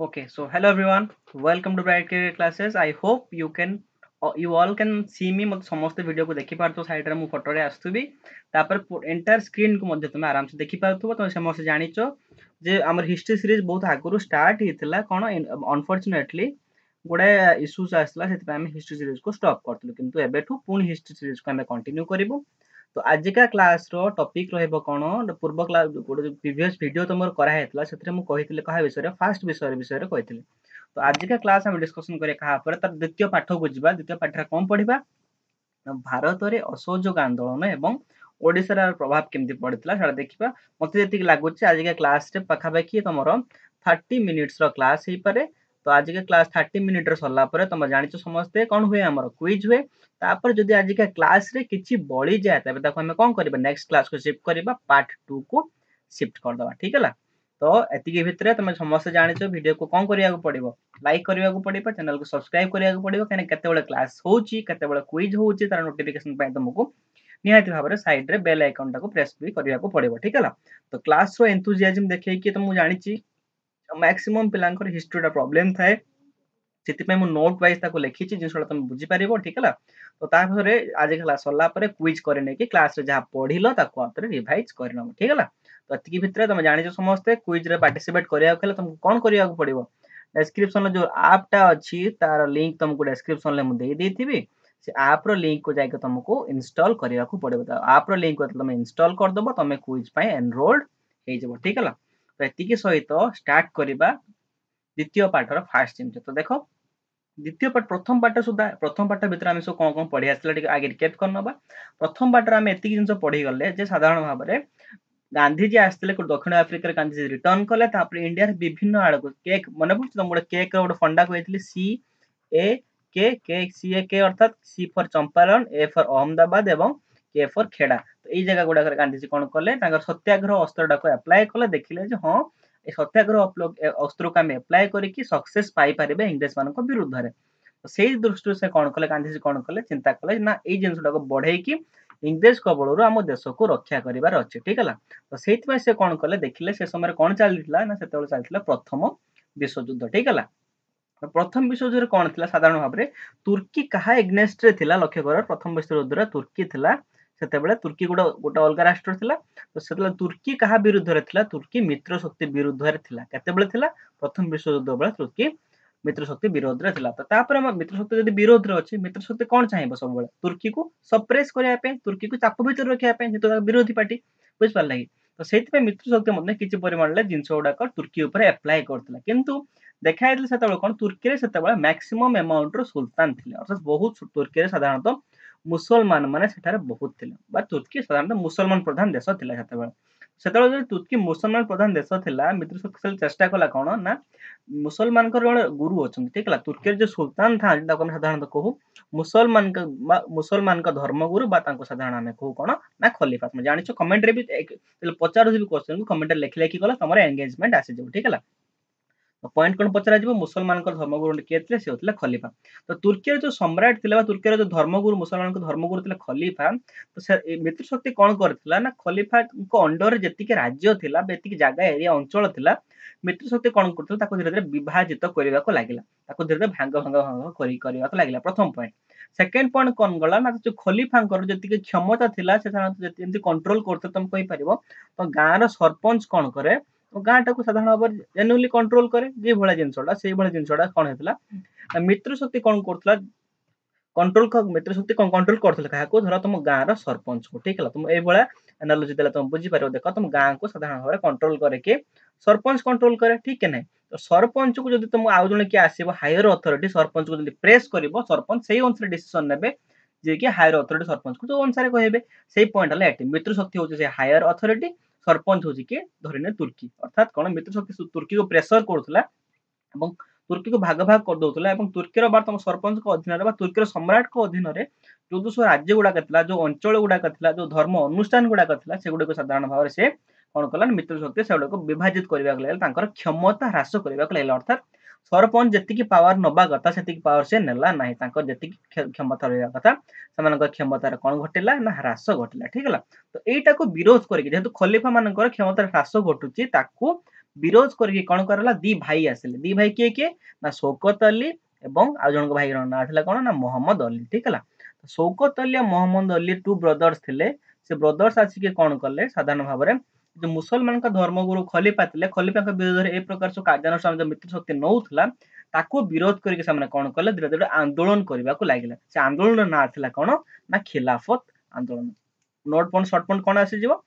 Okay, so hello everyone. Welcome to Bright Career Classes. I hope you all can see me मत समस्त video को देखि पारतो side रे मु फोटो रे आस्तुबी तापर एंटायर स्क्रीन को मध्ये तुम आराम से देखि पारतो तुम समस्त जानिचो जे हमर हिस्ट्री सीरीज बहुत आगुरु स्टार्ट हितला कोन अनफॉर्चूनेटली गोडे इश्यूज आसला सेति हम हिस्ट्री सीरीज को स्टॉप करतलु किंतु एबेठु पुनी हिस्ट्री सीरीज को हम कंटिन्यू करिवु। तो आजिका क्लास रो टॉपिक रहबो कोन पूर्व क्लास गोटे प्रीवियस वीडियो तमर करा हेतला सेतरे मु कहितले कहा विषय रे फास्ट विषय रे कहितले। तो आजिका क्लास हम डिस्कशन करे कहा पर तर द्वितीय पाठ को जिबा द्वितीय पाठ रे कोन पढिबा भारत रे असहयोग आंदोलन एवं ओडिसा रा प्रभाव केमति पड़ितला सेटा देखिबा। मते जेतिक लागुची आजिका क्लास रे पखा बाकी तमरो 30 मिनिट्स रो क्लास हे पारे। तो आजिका क्लास 30 मिनिट रो सरला परे तम जानिचो समस्ते कोन हुए हमर क्विज हुए तापर जदि आजिका क्लास रे किछि बळी जाय तबे ताको हम कोन करबा नेक्स्ट क्लास को शिफ्ट करबा पार्ट 2 को शिफ्ट कर दबा ठीक हैला। तो एतिके भितरे तमे समस्त जानिचो वीडियो को कोन करिया को पड़िबो लाइक करिया को पड़िबो चैनल को सब्सक्राइब करिया को पड़िबो कने केते बेले क्लास होउची केते बेले क्विज होउची तार नोटिफिकेशन पाइ तुमको निहाती भाबरे साइड रे बेल आइकन टाको प्रेस भी करिया को पड़िबो ठीक हैला। तो क्लास रो एंथुसियाज्म देखै कि त मु जानिची मैक्सिमम पिलांकर हिस्ट्री दा प्रॉब्लम थाए ସେଥିପାଇଁ ମୁଁ ନୋଟ୍ ୱାଇଜ ତାକୁ ଲେଖିଛି ଜିନିଷଟା ତମେ ବୁଝିପାରିବ ଠିକ ହେଲା। ତ ତାପରେ ଆଜି କ୍ଲାସ୍ ସରିଲା ପରେ କ୍ୱିଜ୍ କରି ନେଇକି କ୍ଲାସରେ ଯାହା ପଢିଲ ତାକୁ ଆଉଥରେ ରିଭାଇଜ କରିନବ ଠିକ ହେଲା। ତ ଏତିକି ଭିତରେ ତମେ ଜାଣିଛ ସମସ୍ତେ କ୍ୱିଜରେ ପାର୍ଟିସିପେଟ କରିବାକୁ ହେଲେ ତମକୁ କଣ କରିବାକୁ ପଡିବ ଡେସ୍କ୍ରିପସନରେ ଯୋଉ ଆପ୍ ଟା ଅଛି ତାର ଲିଙ୍କ ତମକୁ ଡେସ୍କ୍ରିପସନରେ ମୁଁ ଦେଇଥିବି ସେ ଆପ୍ ର ଲିଙ୍କ କୁ ଯାଇକି ତମକୁ ଇନଷ୍ଟଲ କରିବାକୁ ପଡିବ। ତ ଆପ୍ ର ଲିଙ୍କ କୁ ତମେ ଇନଷ୍ଟଲ କରିଦବ ତମେ କ୍ୱିଜ୍ ପାଇଁ ଏନରୋଲ୍ଡ ହେଇଯିବ ଠିକ ହେଲା। ତ ଏତିକି ସହିତ ଷ୍ଟାର୍ଟ କରିବା द्वितीय पाठर फास्ट जिनिस। तो देखो द्वितीय पाठ प्रथम पाठ सुधा प्रथम पाठ भीतर आम सब कौन कौन पढ़ी आसला आगे रिकेप करनबा। प्रथम पाठ आम एतिक जिनिस पढ़ी गले जे साधारण भाव में गांधीजी आसते दक्षिण आफ्रिका गांधीजी रिटर्न कले इंडिया विभिन्न आड़ को केक मन पड़े तुम गोटे केक रोटे फंडा कहती सी ए के सी ए के अर्थात C for Champaran A for Ahmedabad एवं के फॉर खेड़ा। तो यही जगह गुड़ा गांधीजी कौन कले सत्याग्रह अस्त्रटा को अप्लाई कले देखिले हाँ ए सत्याग्रह अस्त्र को आम अप्लाई करके सक्सेस पाई पारे इंग्रेज मान विरुद्ध में। तो से दृष्टि से कौन कले गांधीजी कौन कले चिंता कले ना ये जिनटा को बढ़े इंग्रेज कबल आम देश को रक्षा करार अच्छे ठीक है। तो से कौन कले देखिले से समय कौन चलता ना से चलता प्रथम विश्वयुद्ध ठीक है। तो प्रथम विश्वयुद्ध कौन थी साधारण भाव में तुर्की क्या एग्नेस्ट लक्ष्य कर प्रथम विश्वयुद्ध तुर्की थी से तुर्की गोटे गोटे अलग राष्ट्र थिला। तो से तुर्की क्या विरुद्ध रे तुर्की मित्र शक्ति विरुद्ध रे थिला प्रथम विश्वयुद्ध बेले तुर्की मित्र शक्ति विरोध रे थिला। तो तापर मित्र शक्ति जदि विरोध रे अछि मित्र शक्ति कोन चाहिबो सब बेले तुर्की को सप्रेस करिया पे तुर्की को चाप भीतर रखिया पे जेतो विरोधी पार्टी बुझ पारला कि। तो सेति पे मित्र शक्ति मध्ये किछि परिमाण ले जिंस उडा को तुर्की ऊपर अप्लाई करथिला किंतु देखा जायतिला सेतबेले कोन तुर्की रे सेतबेले मैक्सिमम अमाउंट रो सुल्तान थिले अर्थात बहुत तुर्की रे साधारणतः मुसलमान माने सेठारे बहुत थिले बा तुर्की साधारणतः मुसलमान प्रधान देश थिला सेतबेले तुर्की मुसलमान प्रधान देश थिला मित्र शक्ति चेष्टा कला कोन ना मुसलमान गुरु अच्छा ठीक है। तुर्की जो सुल्तान था साधारणतः कहू मुसलमान का धर्मगुरु साधारण आम कहू कौन ना खलीफा। तुम जान कमेंट रे भी पचार क्वेश्चन कमेंट लिखि लिखि गला तुम एंगेजमेंट आसीज ठीक है। तो पॉइंट कौन पचरा मुसलमान धर्मगुरु किए थे से होता खलीफा। तो तुर्की जो सम्राट थे तुर्की जो धर्मगुरु मुसलमान धर्मगुरु थे खलीफा। तो मित्र शक्ति कौन करथिला ना खलीफा अंडर जी राज्य थी जी जगह एरिया अंचल थिला मित्र शक्ति कौन करथिला धीरे धीरे विभाजित करने को लगिला धीरे धीरे भांग भांग भांग करने को लगिला प्रथम पॉइंट। सेकेंड पॉइंट कौन गला ना जो खलीफांकर जी क्षमता थिला से कंट्रोल करते तुम कहि परिबो। तो गाँव सरपंच कौन करे तो गाँ टाक साधारण भाव में जेन्युइनली कंट्रोल करे जे भाया जिनसा से भाया जिनसा कौन होता मित्र शक्ति कौन कर कंट्रोल मित्र शक्ति कौन कंट्रोल करते क्या धर तुम गाँव सरपंच को ठीक है। तुम ये एनालोजी देला तुम बुझीपार देख तुम गाँ को साधारण भाव में कंट्रोल करके सरपंच कंट्रोल करे ठीक है ना। तो सरपंच को जब तुम आउ जड़े किए आसो हायर अथॉरिटी सरपंच को जब प्रेस कर सरपंच से अनुसार डिसीजन ने जे कि हायर अथॉरिटी सरपंच को जो अनुसार कहे से पॉइंट है मित्र शक्ति हूँ हायर अथॉरिटी सरपंच हूँ किए धरने तुर्की अर्थात कौन मित्र शक्ति तुर्की को प्रेसर करुला तुर्की को भाग भाग कर दौला तुर्कीर बार तुम सरपंच को अधीन तुर्कीर सम्राट को अधीन जो सब राज्य गुड़ाक जो अंचल गुड़ाक जो धर्म अनुष्ठान गुड़ाक से गुड़िक साधारण भाव से कौन कला मित्र शक्ति से गुड़ाक विभाजित करने क्षमता ह्रास करने लगे अर्थात सरपंच जी पावर नवा कथा से पावर से नेला ना जी क्षमता रहा कथा से क्षमतार कौन घटिला ना ह्रास घटिला ठीक है। तो यहीटा को विरोध करके जेहेतु खलीफा मान क्षमतार ह्रास घटुची विरोध करके कौन करला दी भाई आसिले दी भाई किए किए ना शौकत अली एवं आ जन भाई ना थिला कौन ना मोहम्मद अली ठीक है शौकत अली और मोहम्मद अली टू ब्रदर्स थिले से ब्रदर्स आसिके कौन कले साधारण भाव में जो मुसलमान का धर्मगुरु खलीफा थिले खलीफा के विरोध ए प्रकार सब कार्यानुष्ठान जो मित्र शक्ति नौथला ताको विरोध करके से कौन कले धीरे धीरे आंदोलन करने को लगे से आंदोलन ना थिला कौन ना खिलाफत आंदोलन नोट पॉइंट शॉर्ट पॉइंट कौन आसी जीवो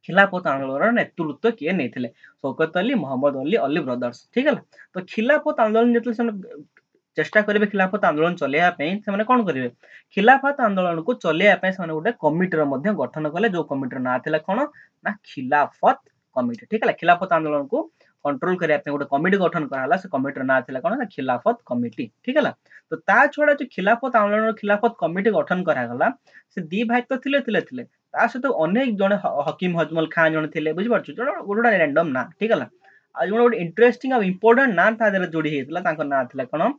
खिलाफत आंदोलन नेतृत्व किए नहीं शौकत अली मोहम्मद अली अली ब्रदर्स ठीक है तो खिलाफत आंदोलन जो चेष्टा करेंगे खिलाफत आंदोलन चलैया कौन करेंगे खिलाफत आंदोलन को चलैया गोटे कमिटर गठन कले जो कमिटर ना थिला कौन ना खिलाफत कमिटी ठीक है खिलाफत आंदोलन को कंट्रोल करने गोटे कमिटी गठन कराला से कमिटर ना थिला कौन ना खिलाफत कमिटी ठीक है तो ता छड़ा जो खिलाफत आंदोलन खिलाफत कमिटी गठन करागला से दी भाई तो थिले ता सहित अनेक जन हकीम हजमल खान जन थे बुझीपार गोटे रैंडम ना ठीक है आज गोटे इंटरेस्टिंग और इंपोर्टेंट ना था जोड़ी होता ना थिला कौन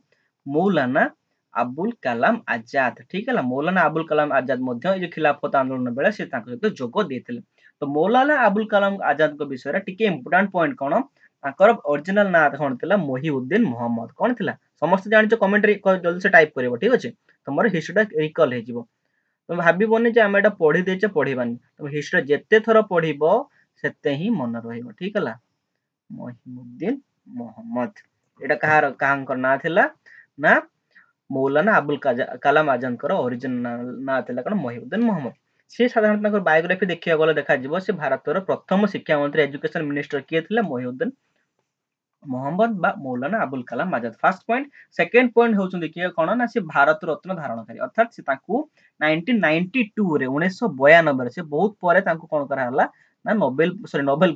मौलाना अबुल कलाम आजाद ठीक है मौलाना अबुल कलाम आजाद जो खिलाफत आंदोलन बेले से सहित जोग देते तो मौलाना अबुल कलाम आजाद विषय टिके इंपोर्टेंट पॉइंट कौन ओरिजिनल ना कौन था मोहिउद्दीन मोहम्मद कौन था समस्त जान कमेंट जल्दी से टाइप कर ठीक अच्छे तुम हिस्ट्री रिकल हो तुम भावन जे आम एटा पढ़ी देचे पढ़ानी तुम हिस्ट्री जिते थर पढ़ से ही मन रही ठीक है मोहिउद्दीन मोहम्मद एटा कहाँ ना थिला ना मौलाना अबुल कलाम आजाद ओरिजिनल ना थिला कौन मोहिउद्दीन मोहम्मद सी साधारण बायोग्राफी देखा गले देखा से भारतर प्रथम शिक्षा मंत्री एजुकेशन मिनिस्टर किए थे मोहिउद्दीन मोहम्मद बा Maulana Abul Kalam Azad first point second point होउछन देखिए कोन ना से भारत रत्न धारणकारी अर्थात से ताकू 1992 रे 1992 रे से बहुत परे ताकू कोन करा हला ना नोबेल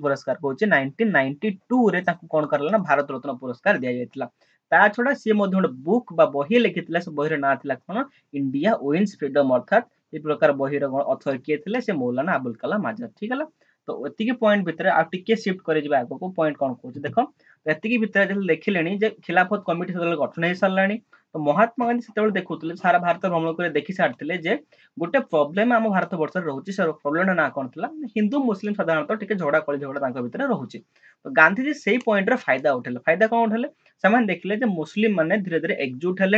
पुरस्कार कहउचे 1992 रे ताकू कोन करला ना भारत रत्न पुरस्कार दिया जायतिला ता छोड़ा से मध्ये गोटे बुक बा बही लिखितला से बही रे ना थिला कोन इंडिया विन्स फ्रीडम अर्थात ए प्रकार बही रे ऑथर किए थिले से मौलाना अबुल कलाम आजाद ठीक है तो एतिके पॉइंट भितर आ टिके शिफ्ट करे जिबा आगो को पॉइंट कोन कहउचे देखो एतिकी भितर जब देखिले जे खिलाफत कमिटी से गठन हो सारानी तो महात्मा गांधी से देखुले सारा भारत भ्रमण कर देखी सारी जे गोटे प्रोब्लेम आम भारत वर्ष रोचे से प्रोब्लेम ना कौन था हिंदू मुस्लिम साधारणतः टिके झगड़ा कली झगड़ा भितर रोचे तो गांधीजी से पॉइंट रे फायदा उठेले फायदा कौन उठेले से देखिले जे मुस्लिम माने धीरे धीरे एकजुट हेले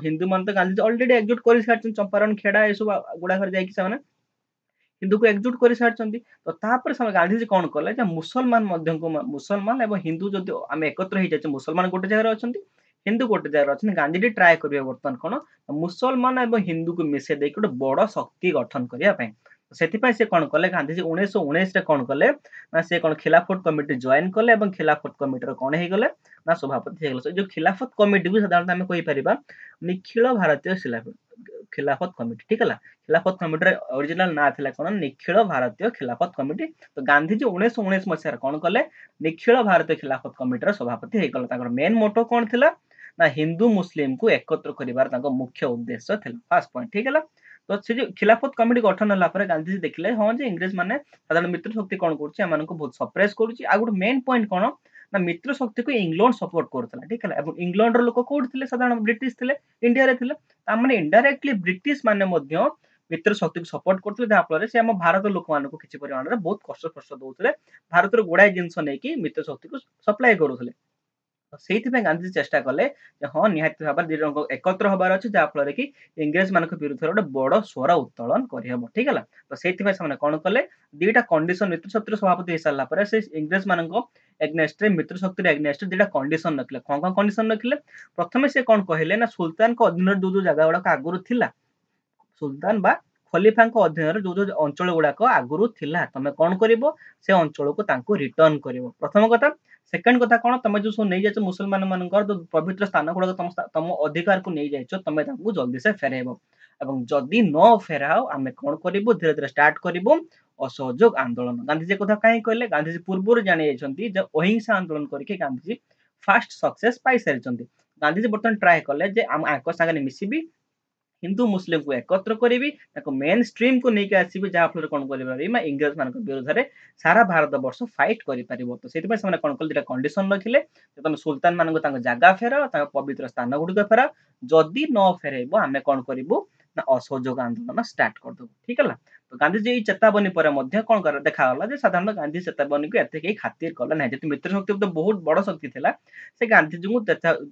हिंदू मान तो गांधीजी ऑलरेडी एकजुट कर सारी चंपारण खेड़ा ये सब गुड़ा घर जाकि हिंदू को एकजुट कर सारी तो तापर गांधीजी कौन कले मुसलमान मुसलमान और हिंदू जदि आम एकत्र हो जाए मुसलमान गोटे जगह अच्छा हिंदू गोटे जगह अच्छा गांधीजी ट्राए करेंगे बर्तमान कौन मुसलमान और हिंदू को मिसे दे गोटे बड़ शक्ति गठन करने से कौन कले गांधीजी 1919 रे कौन कले ना से कौन खिलाफत कमिटी जॉइन कले खिलाफत कमिटी कौन हो गले ना सभापति हो गले जो खिलाफत कमिटी को साधारण आम कहीपर निखिल भारतीय खिलाफत कमिटी ठीक है खिलाफत कमिटी ओरिजिनल ना थिला कौन निखिल भारतीय खिलाफत कमिटी तो गांधीजी 1919 मसीह कौन कले निखिल भारतीय खिलाफत कमिटी सभापति हो गले मेन मोटो कौन थिला ना हिंदू मुस्लिम को एकत्र करिवार मुख्य उद्देश्य थिला फर्स्ट पॉइंट ठीक है तो से जो खिलाफत कमिटी गठन होला पर गांधीजी देखले हाँ जे इंग्रेज माने साधारण मित्र शक्ति कौन करछि एमान को बहुत सप्रेस करछि आ गुड मेन पॉइंट कौन ना मित्र शक्ति को इंग्लैंड सपोर्ट करथला ठीक है एवं इंग्लैंड रो लोक कोड थिले साधारण ब्रिटिश थिले इंडिया रे थिले ता माने इनडायरेक्टली ब्रिटिश माने मध्य मित्र शक्ति को सपोर्ट करथले जहा फल से हम भारत लोक मान को किछि परिमाण रे बहुत कष्ट दउथले भारत रो गोडाय जिंस नै कि मित्र शक्ति को सप्लाई करूथले से गांधीजी चेष्टा कले हाँ निहत भाव में एकत्र हबार अच्छे जहाँफल कि इंग्रेज मान विरुद्ध गोटे बड़ स्वर उत्तोलन करहब ठीक है तो से कौन कले दीटा कंडीशन मित्र शक्ति सभापति हो सारा से इंग्रेज मान एग्नेस्ट मित्र शक्ति एग्नेस्ट दीटा कंडीशन रखिले कौन कौन कंडीशन रखिले प्रथम से कौन कहले ना सुल्तान अधीन जो जगह गुड़ाक आगुरी थिला सुल्तान बा खलीफा अधीन जो जो अंचल गुड़ाक आगुरी थिला तमे कौन करिवो से अंचल को तांको रिटर्न करिवो प्रथम कथा सेकंड कथा कौन तुम जो नहीं जाइछ मुसलमान मान जो पवित्र स्थान गुड़ाक तुम अधिकार को नहीं जाइछ तुम जल्दी से फेरब एवं जदि न फेराओ आम कौन करूँ धीरे धीरे स्टार्ट करूँ असहयोग आंदोलन गांधीजी कथा कहीं कहले गांधीजी पूर्व जानी अहिंसा आंदोलन करके गांधीजी फास्ट सक्सेस पाई सारी गांधीजी बर्तमान ट्राए कले आम सागे मिसबी हिंदू मुस्लिम को एकत्र करी मेन स्ट्रीम को लेकिन आसबि जहाँफल कौन कर इंग्रेज मान विरोध में सारा भारत वर्ष फाइट कर तो से कौन कल दुटा कंडीशन रखिले तुम सुल्तान मान जगह फेर पवित्र स्थान गुड़िक फेर जदि न फेरब आम कौन करूँ ना असहयोग आंदोलन स्टार्ट करदेव ठीक है तो गांधीजी चेतावनी पर देखा साधारण गांधी चेतावनी को एत कहीं खातिर कले ना जी मित्र शक्ति तो बहुत बड़ शक्ति था से गांधीजी को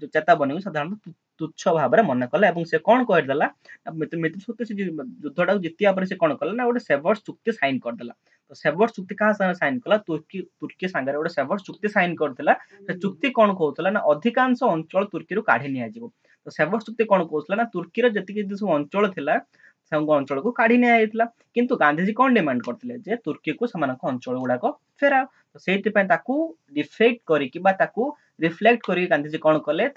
चेतावनी को साधारण तुच्छ भाव में मन कले से कौन कहदेला मित्र शक्ति से युद्धटा जितिया से कौन कले ना गोटे सेवर्स चुक्ति साइन करदेला तो सेवर्स चुक्ति क्या साइन कला तुर्की सांगे गोटे सेवर्स चुक्ति साइन करदेला चुक्ति कौन कहला ना अधिकांश अंचल तुर्की काढ़ी नि तो सेवर्स चुक्ति कौन कहला ना तुर्की जी सब अंचल थिला अंचल को काढ़ी नि किंतु गांधीजी कौन डिमांड करते जे तुर्की को अंचल गुड़ाक फेरा तो से डिफेक्ट करी रिफ्लेक्ट करी गांधीजी कौन कले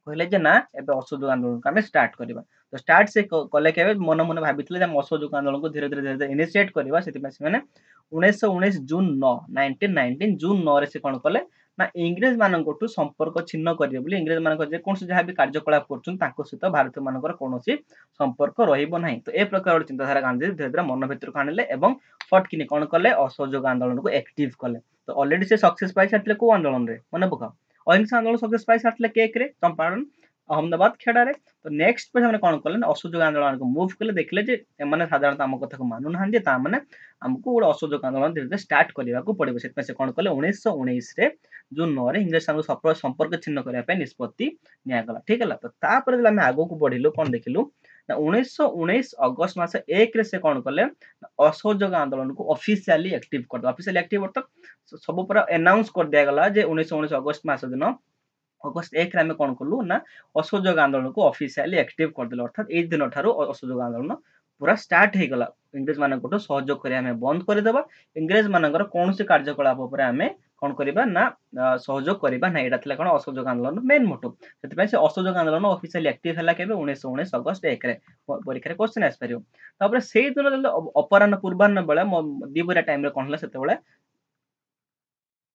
कहले जे ना एबे असहयोग आंदोलन को आम स्टार्ट करबा तो स्टार्ट से कले के मन मन भाभी असहयोग आंदोलन को धीरे धीरे इनिशिएट करबा सेति से माने 1919 जून 9 1919 जून 9 रे से कौन कले ना इंग्रेज मानकटू संपर्क छिन्न करिवे बोली इंग्रेज मानक जे कोनसे जहां भी कार्यकलाप करछन ताको सहित भारतीय मानकर कोनोसी संपर्क रहिबो नाही तो ए प्रकार चिंताधारा गांधी धीरे धीरे मन भीतर को आनिले एवं फटकिनी कौन कले असहयोग आंदोलन को एक्टिव कले तो ऑलरेडी से सक्सेस पाई सारथिले को आंदोलन रे मन पका अहिंसा आंदोलन सक्सेस पाई सारथिले केक रे चंपारण अहमदाबाद खेड़ा रे तो नेक्स्ट पे हमने कौन कले असहयोग आंदोलन को मूव कले देखले जे एमाने साधारणतः हम कथा को मानु ना जे ता माने हमको गोटे असहयोग आंदोलन धीरे धीरे स्टार्ट करबा को पड़िबो से कौन कले 1919 रे जून 9 रे इंग्लिश संपर्क छिन्न करबा पे निष्पत्ति निया गला ठीक है तो तापर हम आगो को बढ़िलु कौन देखिलु ना 1919 अगस्त मास 1 रे से कौन कले असहयोग आंदोलन को ऑफिशियली एक्टिव कर दो ऑफिशियली एक्टिव मतलब सब पूरा अनाउंस कर दिया गला जे 1919 अगस्त मास दिन अगस्त 1 रे हम कौन कलु ना असहयोग आंदोलन को ऑफिशियली एक्टिव कर देलो अर्थात ए दिन ठारो असहयोग आंदोलन पूरा स्टार्ट हे गला इंग्रेज मानकटो सहयोग करिया हमें बंद कर देबा इंग्रेज मानकर कौन से कार्यकलाप ऊपर हमें कौन करिबा ना सहयोग करिबा ना एटा थिला कोन असहयोग आंदोलन मेन मोटो सेति पय से असहयोग आंदोलन ऑफिशियली एक्टिव हला केबे 1919 अगस्त 1 रे परीक्षा रे क्वेश्चन आस परियो तापर सेही दिन अपराह्न पूर्वाह्न बेला दिबरा टाइम रे कोन हला सेते बेला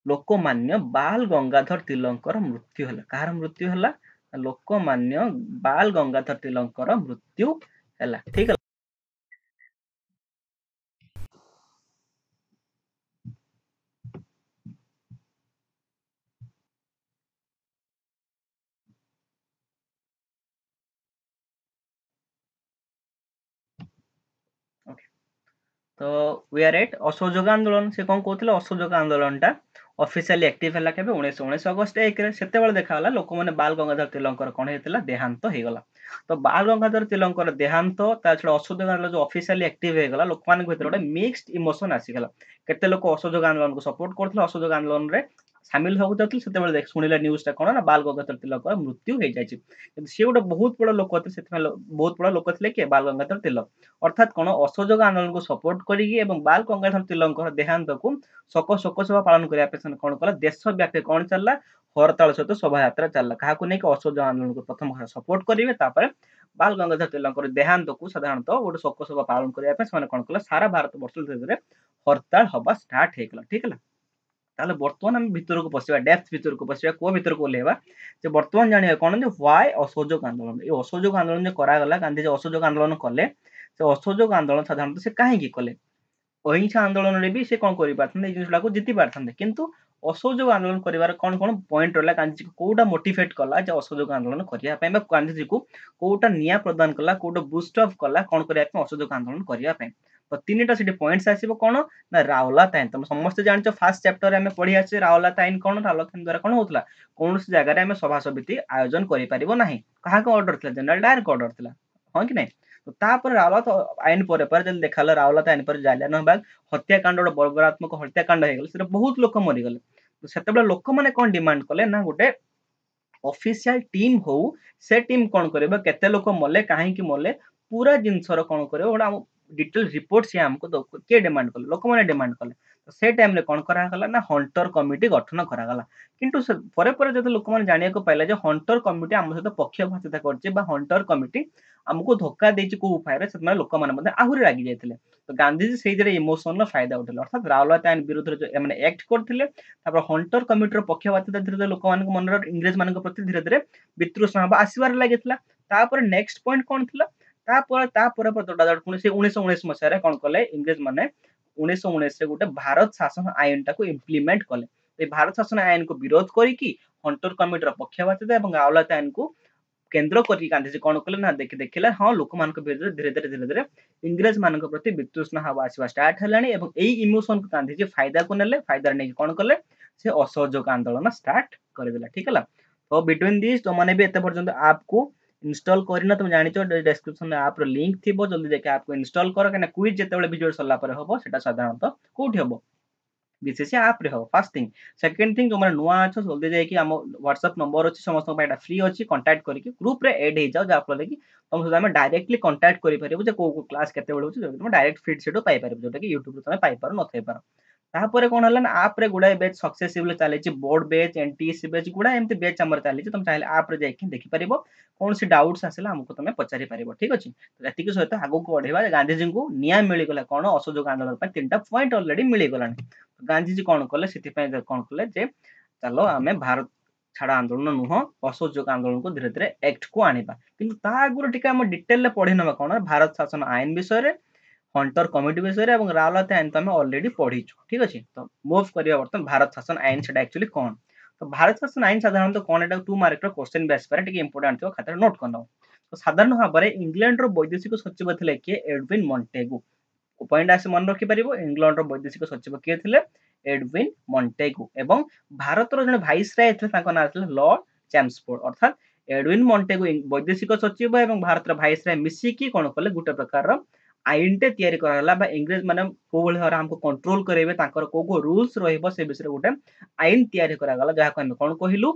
लोकमान्य बाल गंगाधर तिलकर मृत्यु हला कार मृत्यु हला लोकमान्य बाल गंगाधर तिलकर मृत्यु हला ठीक है तो वी आर एट असहयोग आंदोलन से कौन कहते असहयोग आंदोलन टा ऑफिशियली एक्टिव हला केबे 1919 अगस्त 1 रे सेते बेले देखा हला लोक माने बाल गंगाधर तिलकर कोन हेतला देहांत हे गला तो बाल गंगाधर तिलकर देहांत ता छडा असहयोग आंदोलन जो ऑफिशियली एक्टिव हे गला लोक माने भीतर गोटे मिक्स्ड इमोशन आसी गला केते लोक असहयोग आंदोलन को सपोर्ट करथले असहयोग आंदोलन रे शामिल हो जातले सेते बेले देख सुनिला न्यूज़ टा कोन ना बाल गंगाधर तिलकर मृत्यु हे जायछि से गोटे बहुत बड़ लोक थे सेते बहुत बड़ लोक थिले के बाल गंगाधर तिलक अर्थात कोन असहयोग आंदोलन को सपोर्ट करिगी एवं बाल गंगाधर तिलकर देहांत को शोक सभा पालन करिया पे कोन कला देश व्यापी कोन चलला हड़ताल सहित शोभा यात्रा चलला काहाकू नै असहयोग आंदोलन को प्रथम सपोर्ट करिवे तापर बाल गंगाधर तिलकर देहांत को साधारणतः गोटे शोक सभा पालन करिया पे से कोन कला सारा भारत वर्ष धीरे धीरे हड़ताल हवा स्टार्ट हे गला ठीक है ताले वर्तमान हम भीतर को पसिबा डेप्थ भीतर को पसिबा को भीतर को लेबा जे वर्तमान जानिया कोन जे व्हाई असहयोग आंदोलन ए असहयोग आंदोलन जे करा गला गांधी जे असहयोग आंदोलन कले से असहयोग आंदोलन साधारणतः से काहे की कले अहिंसा आंदोलन रे भी से कोन करि पारथन ए जिनसला को जिति पारथन किंतु असहयोग आंदोलन करिवार कोन कोन पॉइंट रहला गांधी को कोडा मोटिवेट कला जे असहयोग आंदोलन करिया पे गांधी जी को कोटा निया प्रदान कला कोटा बूस्ट अप कला कोन करिया पे असहयोग आंदोलन करिया पे तो तीनटा सिटी पॉइंट्स आसीबो कोन ना रावला ताइन तुम समस्त जानछ फर्स्ट चैप्टर में पढी आछे रावला ताइन कोन रावला ताइन द्वारा कोन होतला कोन से जगह रे हमें सभा समिति आयोजन करि परिबो नाही कहा को ऑर्डर थला जनरल डायर को ऑर्डर थला हां कि नै तो तापर रावला तो आइन पर जल देखाला रावला ताइन पर जालियान बाग हत्याकांड गोटे बर्बरात्मक हत्याकांड हे गेल से बहुत लोक मरि गेले तो सेते बेला लोक माने कोन डिमांड कले ना गोटे ऑफिशियल टीम हो से टीम कोन करबे केते लोक मले काहे की मले पूरा जिनसर कोन करबे ओडा डिटेल रिपोर्ट से हमको के डिमांड कले लोक माने डिमांड कले तो से टाइम रे कोन करा गला ना हंटर कमिटी गठन करा गला किंतु से परे परे जते लोक माने जानिया को पाइला जे हंटर कमिटी हम सहित पक्षपातिता करचे बा हंटर कमिटी हमको धोखा देछि को उपाय रे सेतना लोक माने मध्ये आहुरी रागी जायतिले तो गांधी जी सेही जरे इमोशन नो फायदा उठले अर्थात रावला ताइन विरुद्ध रे जो माने एक्ट करथिले तापर हंटर कमिटी रो पक्षपातिता धीरे धीरे लोक मान को मन इंग्लिश मान को प्रति धीरे धीरे विद्रोह आसीबार लागितला तापर नेक्स्ट पॉइंट कोन थिला तापर दौड़ा पुणी से 1919 मसीह कौन कले इंग्रेज माने 1919 गोटे भारत शासन आईन टाको इम्प्लीमेंट कले भारत शासन आईन को विरोध करिकी हंटर कमिटी पक्षपातिता और आवलात आईन को केन्द्र करके गांधीजी कौन कले ना देखिले हाँ लोक मान धीरे धीरे धीरे धीरे इंग्रेज मान प्रति वितृष्णा भाव आसवा स्टार्ट है और यही इमोशन को गांधीजी फायदा को नेले फायदा नहीं कौन कले से असहयोग आंदोलन स्टार्ट करदेला ठीक है तो बिटवीन दिस तुम मैंने भी एत पर्यंत आप को इंस्टॉल करना तुम जानिछ डिस्क्रिप्शन में आप लिंक थिबो जल्दी जाके आप को इंस्टॉल करो कना क्विज जेतेबेले वीडियो सरला पर होबो सेटा साधारणतः कोठी होबो बीसीसी ऐप रे हो फर्स्ट थिंग सेकंड थिंग जो माने नुआ छ जल्दी जाय कि हम व्हाट्सएप नंबर अछि समस्त पाइटा फ्री अछि कांटेक्ट करी ग्रुप रे ऐड हे जाओ जा फल कि तुम सदा में डायरेक्टली कांटेक्ट करि परिबो जे को क्लास केते बेले होछि तुम डायरेक्ट फीड सेटो पाई परिबो जोटा कि YouTube रे तुम पाई पारो न थै पारो तापर कोन हलन ऐप रे गुडा बैच सक्सेसफुल चले छि बोर्ड बैच एनटीएस बैच गुडा एमती बैच हमर चले छि तुम चाहे ऐप रे जाय कि देखि परिबो कौन सी डाउट्स आसला हमको तुम पचारि परिबो ठीक अछि तो एतिक सहित आगो को बढ़ेबा गांधी जी को न्याय मिली गला कोन असहयोग आंदोलन पर तीनटा पॉइंट ऑलरेडी मिली गलानी गांधी जी कौन कले से कौन कले जे चलो आमे भारत छाड़ आंदोलन नुह असहयोग आंदोलन को धीरे धीरे एक्ट को आनिबा किंतु ता आगुर टिका हम डिटेल ले पढि नबा कोन भारत शासन आईन विषय रे हंटर कमिटी विषय रे एवं रावलाते आईन तो हम ऑलरेडी पढिछु ठीक अछि तो मूव करिया बर्तन भारत शासन आईन सेटा एक्चुअली कोन तो भारत शासन आईन साधारणतः कोन एटा 2 मार्क रो क्वेश्चन बेस पर टिके इंपोर्टेंट थियो खातिर नोट करनो तो साधारण भाबरे इंग्लैंड रो वैदेशिक सचिव थिले के एडविन मॉन्टेगु पॉइंट आसे मन रखि परिबो इंग्लैंड रो वैदेशिक सचिव के थिले एडविन मॉन्टेगु एवं भारत रो जने वाइसराय थिले ताको नाम थिले लॉर्ड चैम्सफोर्ड अर्थात एडविन मॉन्टेगु वैदेशिक सचिव एवं भारत रो वाइसराय मिसी की कोन कले गुटे प्रकार रो आईन टे तयारी कराला बा इंग्लिश माने को भली हरा हमको कंट्रोल करेबे ताकर को रूल्स रहइबो से विषय गुटे आईन तयारी करागला जहा को हम कोन कहिलु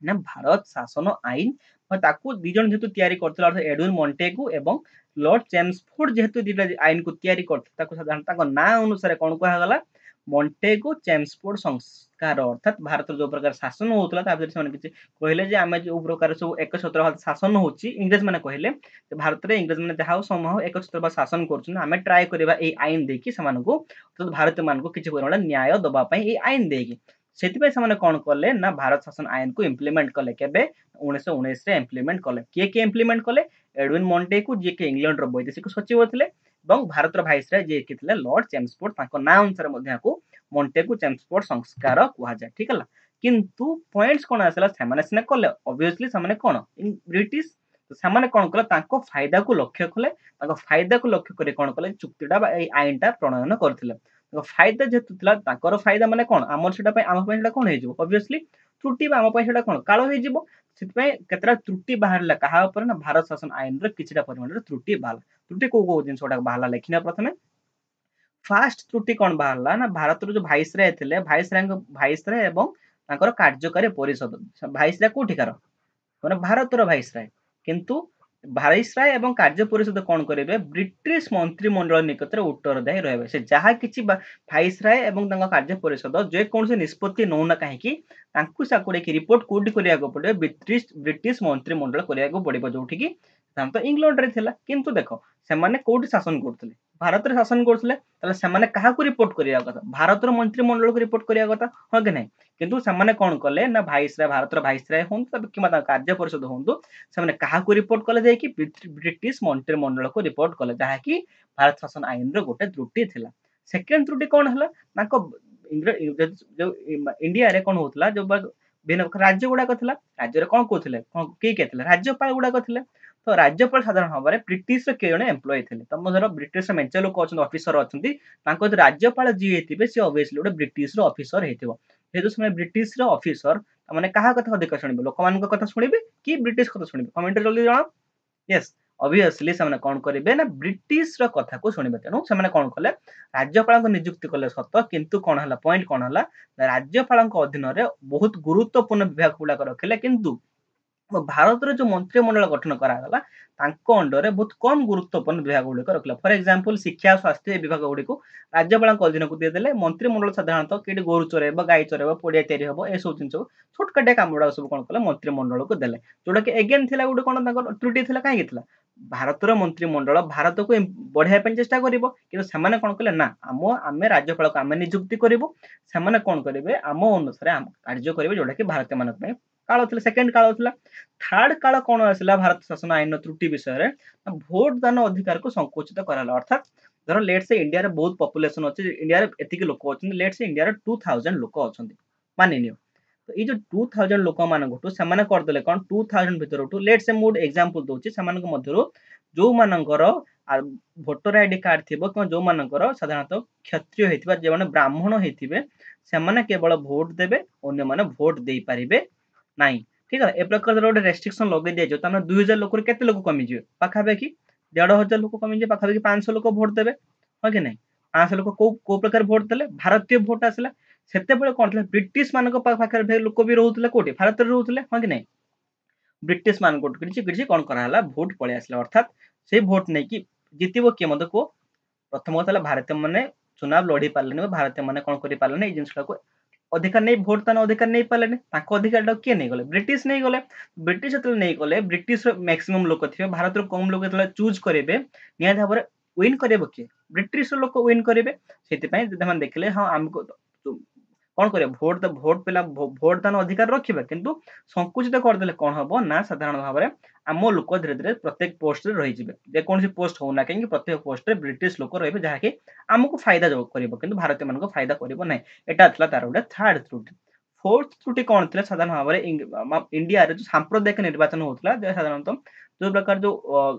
ना भारत शासन आईन ताकू दी जन जेतु तयारी करथला अर्थ एडविन मॉन्टेगु एवं लॉर्ड चैम्सफोर्ड जेतु दिला आईन को तयारी करथला ताकू साधारण ताको ना अनुसार कोन कहा गला मॉन्टेगु चैम्सफोर्ड संस्कार अर्थात भारत जो प्रकार शासन होतला ता भीतर से किछि कहले जे आमे जो प्रकार सब एक छत्र शासन होची इंग्लिश माने कहले भारत रे इंग्लिश माने जहाउ समूह एक छत्र शासन करछन आमे ट्राई करबा ए आईन देकी समान को तो भारत मान को किछि परिमाण न्याय दबा पई ए आईन देकी सेतिपय से माने कोन करले ना भारत शासन आईन को इंप्लीमेंट करले केबे 1919 रे इंप्लीमेंट करले के इंप्लीमेंट करले एडविन मॉन्टेगु जे के इंग्लैंड रो वैदेशिक सचिव थिले एवं भारत रो वाइसराय जे के थिले लॉर्ड चैम्सफोर्ड ताको नाम अनुसार मध्ये को मॉन्टेगु चैम्सफोर्ड संस्कार कुहा जाय ठीक हला किंतु पॉइंट्स कोन आसला से माने सिना करले ऑब्वियसली से माने कोन इन ब्रिटिश तो से माने कोन करले ताको फायदा को लक्ष्य कले ताको फायदा को लक्ष्य करे कोन करले चुक्तिडा बा ए आईनटा प्रणयन करथिले तो फायदा जेतु थिला ताकर फायदा माने कोन हमर सेटा पे हम पे सेटा कोन हे जिवो ऑब्वियसली त्रुटि बा हम पे सेटा कोन कालो हे जिवो सितपय केतरा त्रुटि बाहरला कहा ऊपर ना भारत शासन आईन रे किछटा परिमाण रे त्रुटि बाहरला त्रुटि को जिनसोटा बाहरला लेखिना प्रथमे फास्ट त्रुटि कोन बाहरला ना भारत रो जो वाइसराय थिले वाइसराय एवं ताकर कार्यकारी परिषद वाइसराय कोठिकार माने भारत रो वाइसराय किंतु वाइसराय एवं कार्य परिषद कोन करिवे ब्रिटिश मंत्रिमंडल निकटरे उत्तरदायी रहबे से जहा किछि वाइसराय एवं तांका कार्य परिषद जे कोन से निष्पत्ति नौना काहे कि तांकु साकुडे की रिपोर्ट कोडी करिया को पड़े ब्रिटिश मंत्रिमंडल करिया को पड़िबो जोठी की हम तो इंग्लैंड रे थिला किंतु देखो से माने कोडी शासन करथले भारत रे शासन करथले तले से माने काहा को रिपोर्ट करिया कथा भारत रो मंत्रिमंडल को रिपोर्ट करिया कथा हो कि नै किंतु से माने कोन कले ना वाइसराय भारत रो वाइसराय होन तब कि माता कार्य परिषद होंतु से माने काहा को रिपोर्ट कले जाय कि ब्रिटिश मंत्रिमंडल को रिपोर्ट कले जहा कि भारत शासन आईन रो गोटे त्रुटि थिला सेकंड त्रुटि कोन हला नाको जो इंडिया रे कोन होतला जो बिन राज्य गुडा कथला राज्य रे कोन कोथिले कोन के केथिले राज्यपाल गुडा कथिले तो राज्यपाल साधारण भाव ब्रिटिश के जने एम्प्लॉय थे तुम धर ब्रिटिश मेंचे लोक अच्छा ऑफिसर अच्छा राज्यपाल जी होते सी ऑब्वियसली गोटे ब्रिटिश ऑफिसर होते जेहेतु से ब्रिटिश ऑफिसर मैंने क्या कथा अधिक शुणे लोक मान कथा शुणे कि ब्रिटिश कथा शुणे कमेंट जल्दी जन यस ऑब्वियसली से कौन करेंगे ना ब्रिटिश कथा को शुणे तेणु से कौन कले राज्यपाल को नियुक्ति कले सत किंतु कौन है पॉइंट कौन है राज्यपाल अधीन बहुत गुरुत्वपूर्ण विभाग गुड़ाक रखिले किंतु भारत जो मंत्रिमंडल गठन करागला अंडर रे बहुत कम गुरुत्वपूर्ण विभाग गुड़िक रखला फॉर एग्जांपल शिक्षा स्वास्थ्य विभाग गुड़िक राज्यपाल अधीन को दीदेले मंत्रिमंडल साधारणतः कि गोरु चरेब गाई चरेब पड़िया तैयारी हम यह सब जिन छोटकाटिया कम गुड़ा सब कौन कले मंत्रिमंडल को देले जोटा कि एगेन थिला गोटे कौन त्रुटि थिला कहीं थिला भारतर मंत्रिमंडल भारत को बढ़ाई चेष्टा करिवो किंतु सेमाने कौन कले ना आमे राज्यपाल को आमे नियुक्ति करिवो सेमाने कौन करेंगे आम अनुसार कार्य करेंगे जोटा कि भारत मान काल थिला सेकंड काल थिला थर्ड काल कौन आसला भारत शासन आईन त्रुटि विषय रे भोट दान अधिकार को संकुचित कराला अर्थात धर लेट से इंडिया रे बहुत पॉपुलेशन अछि इंडिया रे एतिक लोक अछन लेट से इंडिया रे 2000 लोक अछन मानि नियो तो ये जो 2000 लोक मानकटू से करदेले कौन 2000 भितर लेट से मुझे एग्जांपल दूची से जो मानकर भोटर आईडी कार्ड थी जो मानकर साधारणतः क्षत्रिय होता जो मैंने ब्राह्मण होते से केवल भोट देवे अन्य माने भोट दे पारे ना ठीक है ए प्रकार गोटे रेस्ट्रिक्शन लगे दिया जाए 2000 लोक के लोक कमिजे पाखापाखि 1500 लोक कमिजे पाखापाखि 500 लोक भोट देवे हाँ कि नहीं 500 लोक को प्रकार भोट देले भारतीय भोट आसला सेतेबेले कोन थला ब्रिटिश मानक पाखरे लोक भी रहउतले कोठी भारत रे रहउतले हां कि नहीं ब्रिटिश मान कोट किछि किछि कोन करा हला भोट पळे आसला अर्थात से भोट नै कि जितिबो के मत को प्रथम कथला भारतीय माने चुनाव लड़ी पारले भारतीय माने कोन करि पारले ए जिंसटा को अधिकार नहीं भोट दान अधिकार नहीं पाले ताको अधिकार किए नहीं गले ब्रिटिश नहीं गले ब्रिटिश जतले नहीं गले ब्रिटिश मैक्सिमम लोक थे भारत रो कम लोक जतले चूज करेबे निया भाबरे विन करेबो के ब्रिटिश लोक विन करेबे सेति पय जदि हम देखले हां हमको कौन करे भोट पिला भोट दान अधिकार रखिबा किंतु संकुचित करदेले कौन हबो ना साधारण भाव में आम लोक धीरे धीरे प्रत्येक पोस्ट रे रही जिवे जे कोनसी पोस्ट होना कहीं प्रत्येक पोस्ट रे ब्रिटिश लोक रहिबे जहा कि हमको फायदा जो करिवो किंतु भारतीय मानको फायदा करिवो नै एटा थला तार गोटे थर्ड त्रुटि फोर्थ त्रुटि कौन थिला साधारण भाव में इंडिया रे जो सांप्रदायिक निर्वाचन होतला जे साधारणतः जो प्रकार जो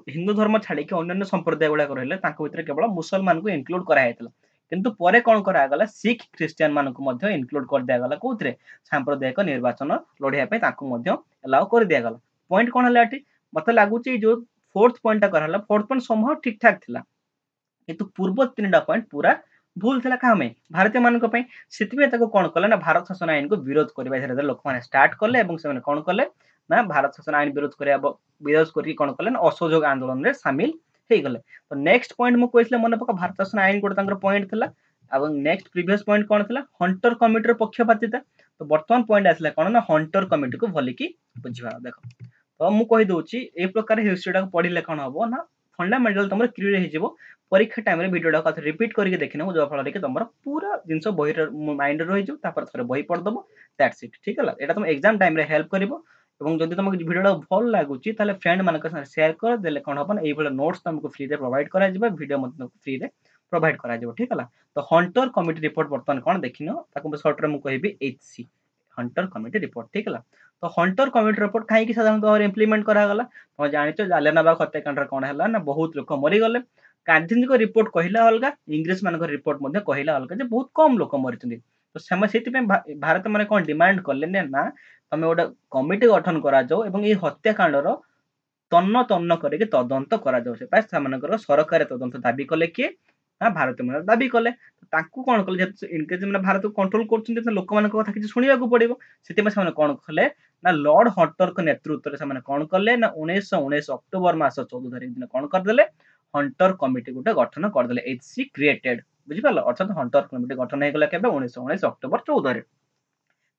हिंदू धर्म छाड़ी के अन्य संप्रदाय गुडा रहले तांको भितर केवल मुसलमान को इंक्लूड करा हेतला किंतु परे कौन करागला सिख ख्रिस्टियन मान को इनक्लूड कर दिया गला कोथरे सांप्रदायिक निर्वाचन लड़िया पे तांको मध्ये अलाउ कर दिया गला पॉइंट कौन हला एठी मते लागुची जो फोर्थ पॉइंट टा करहला फोर्थ पॉइंट समह ठीक ठाक थिला किंतु पूर्व तीनटा पॉइंट पूरा भूल थिला का हमें भारतीय मान को पे सितबे ताको कोन कले ना भारत शासन आईन को विरोध करबा धीरे धीरे लोक माने स्टार्ट करले एवं से कोन कले ना भारत शासन आईन विरोध करबा विरोध करी कोन कले ना असहयोग आंदोलन रे शामिल हे गले तो नेक्स्ट पॉइंट मु कहले मन पका भारत शासन आईन गोटे तांकर पॉइंट थिला एवं नेक्स्ट प्रीवियस पॉइंट कोन थिला हंटर कमिटी रो पक्षपातिता तो वर्तमान पॉइंट आसला कोन ना हंटर कमिटी को भली की बुझिबा देखो तो मु कहि दोची ए प्रकार हिस्ट्री टा पढिले कोन हबो ना फंडामेंटल तमर क्लियर हे जिवो परीक्षा टाइम रे वीडियो टा रिपीट करके देखिनो जो फल रे कि तमर पूरा जिंस बही माइंड रे रहि जो तापर थरे बही पढ दबो दैट्स इट ठीक है एटा तुम एग्जाम टाइम रे हेल्प करिवो এবং যদি তোমাকে ভিডিওটা ভাল লাগুচি তাহলে ফ্রেন্ড মানক সাথে শেয়ার কর দেলে কোন হবন এই ভলা নোটস तुमको फ्री रे प्रोवाइड करा जिबा वीडियो मत फ्री रे प्रोवाइड करा जिवो ठीक है तो हंटर कमिटी रिपोर्ट बर्तमान कोन देखिनो ताको शॉर्ट रे मु कहबी एचसी हंटर कमिटी रिपोर्ट ठीक है तो हंटर कमिटी रिपोर्ट काहे कि साधारण तौर इंप्लीमेंट करा गला तो जानिचो जालियानबाग हत्याकांड रे कोन हला ना बहुत लोक मरि गले गांधीजी को रिपोर्ट कहिला अलगा इंग्लिश मानक रिपोर्ट मध्ये कहिला अलगा जे बहुत कम लोक मरिचंदी तो सेमा सेति पे भारत माने कोन डिमांड करले ना तमे गोटे कमिटी गठन करा जाओ एवं ये हत्याकांड तन्न तन्न करके तदंत करा जाओ से सरकार तदंत दाबी कले किए हाँ भारत मान दाबी कले ताकू कौन कले इनकेस मैंने भारत को कंट्रोल कर लोक मान कथा किसी शुणा पड़ो से कौन कले ना लॉर्ड हंटर को नेतृत्व में कौन कले ना 1919 अक्टोबर मास 14 तारिख दिन कौन करदे हंटर कमिटी गोटे गठन करदे एचसी क्रिएटेड बुझिपाल अर्थात हंटर कमिटी गठन हो गला केबे 1919 अक्टोबर 14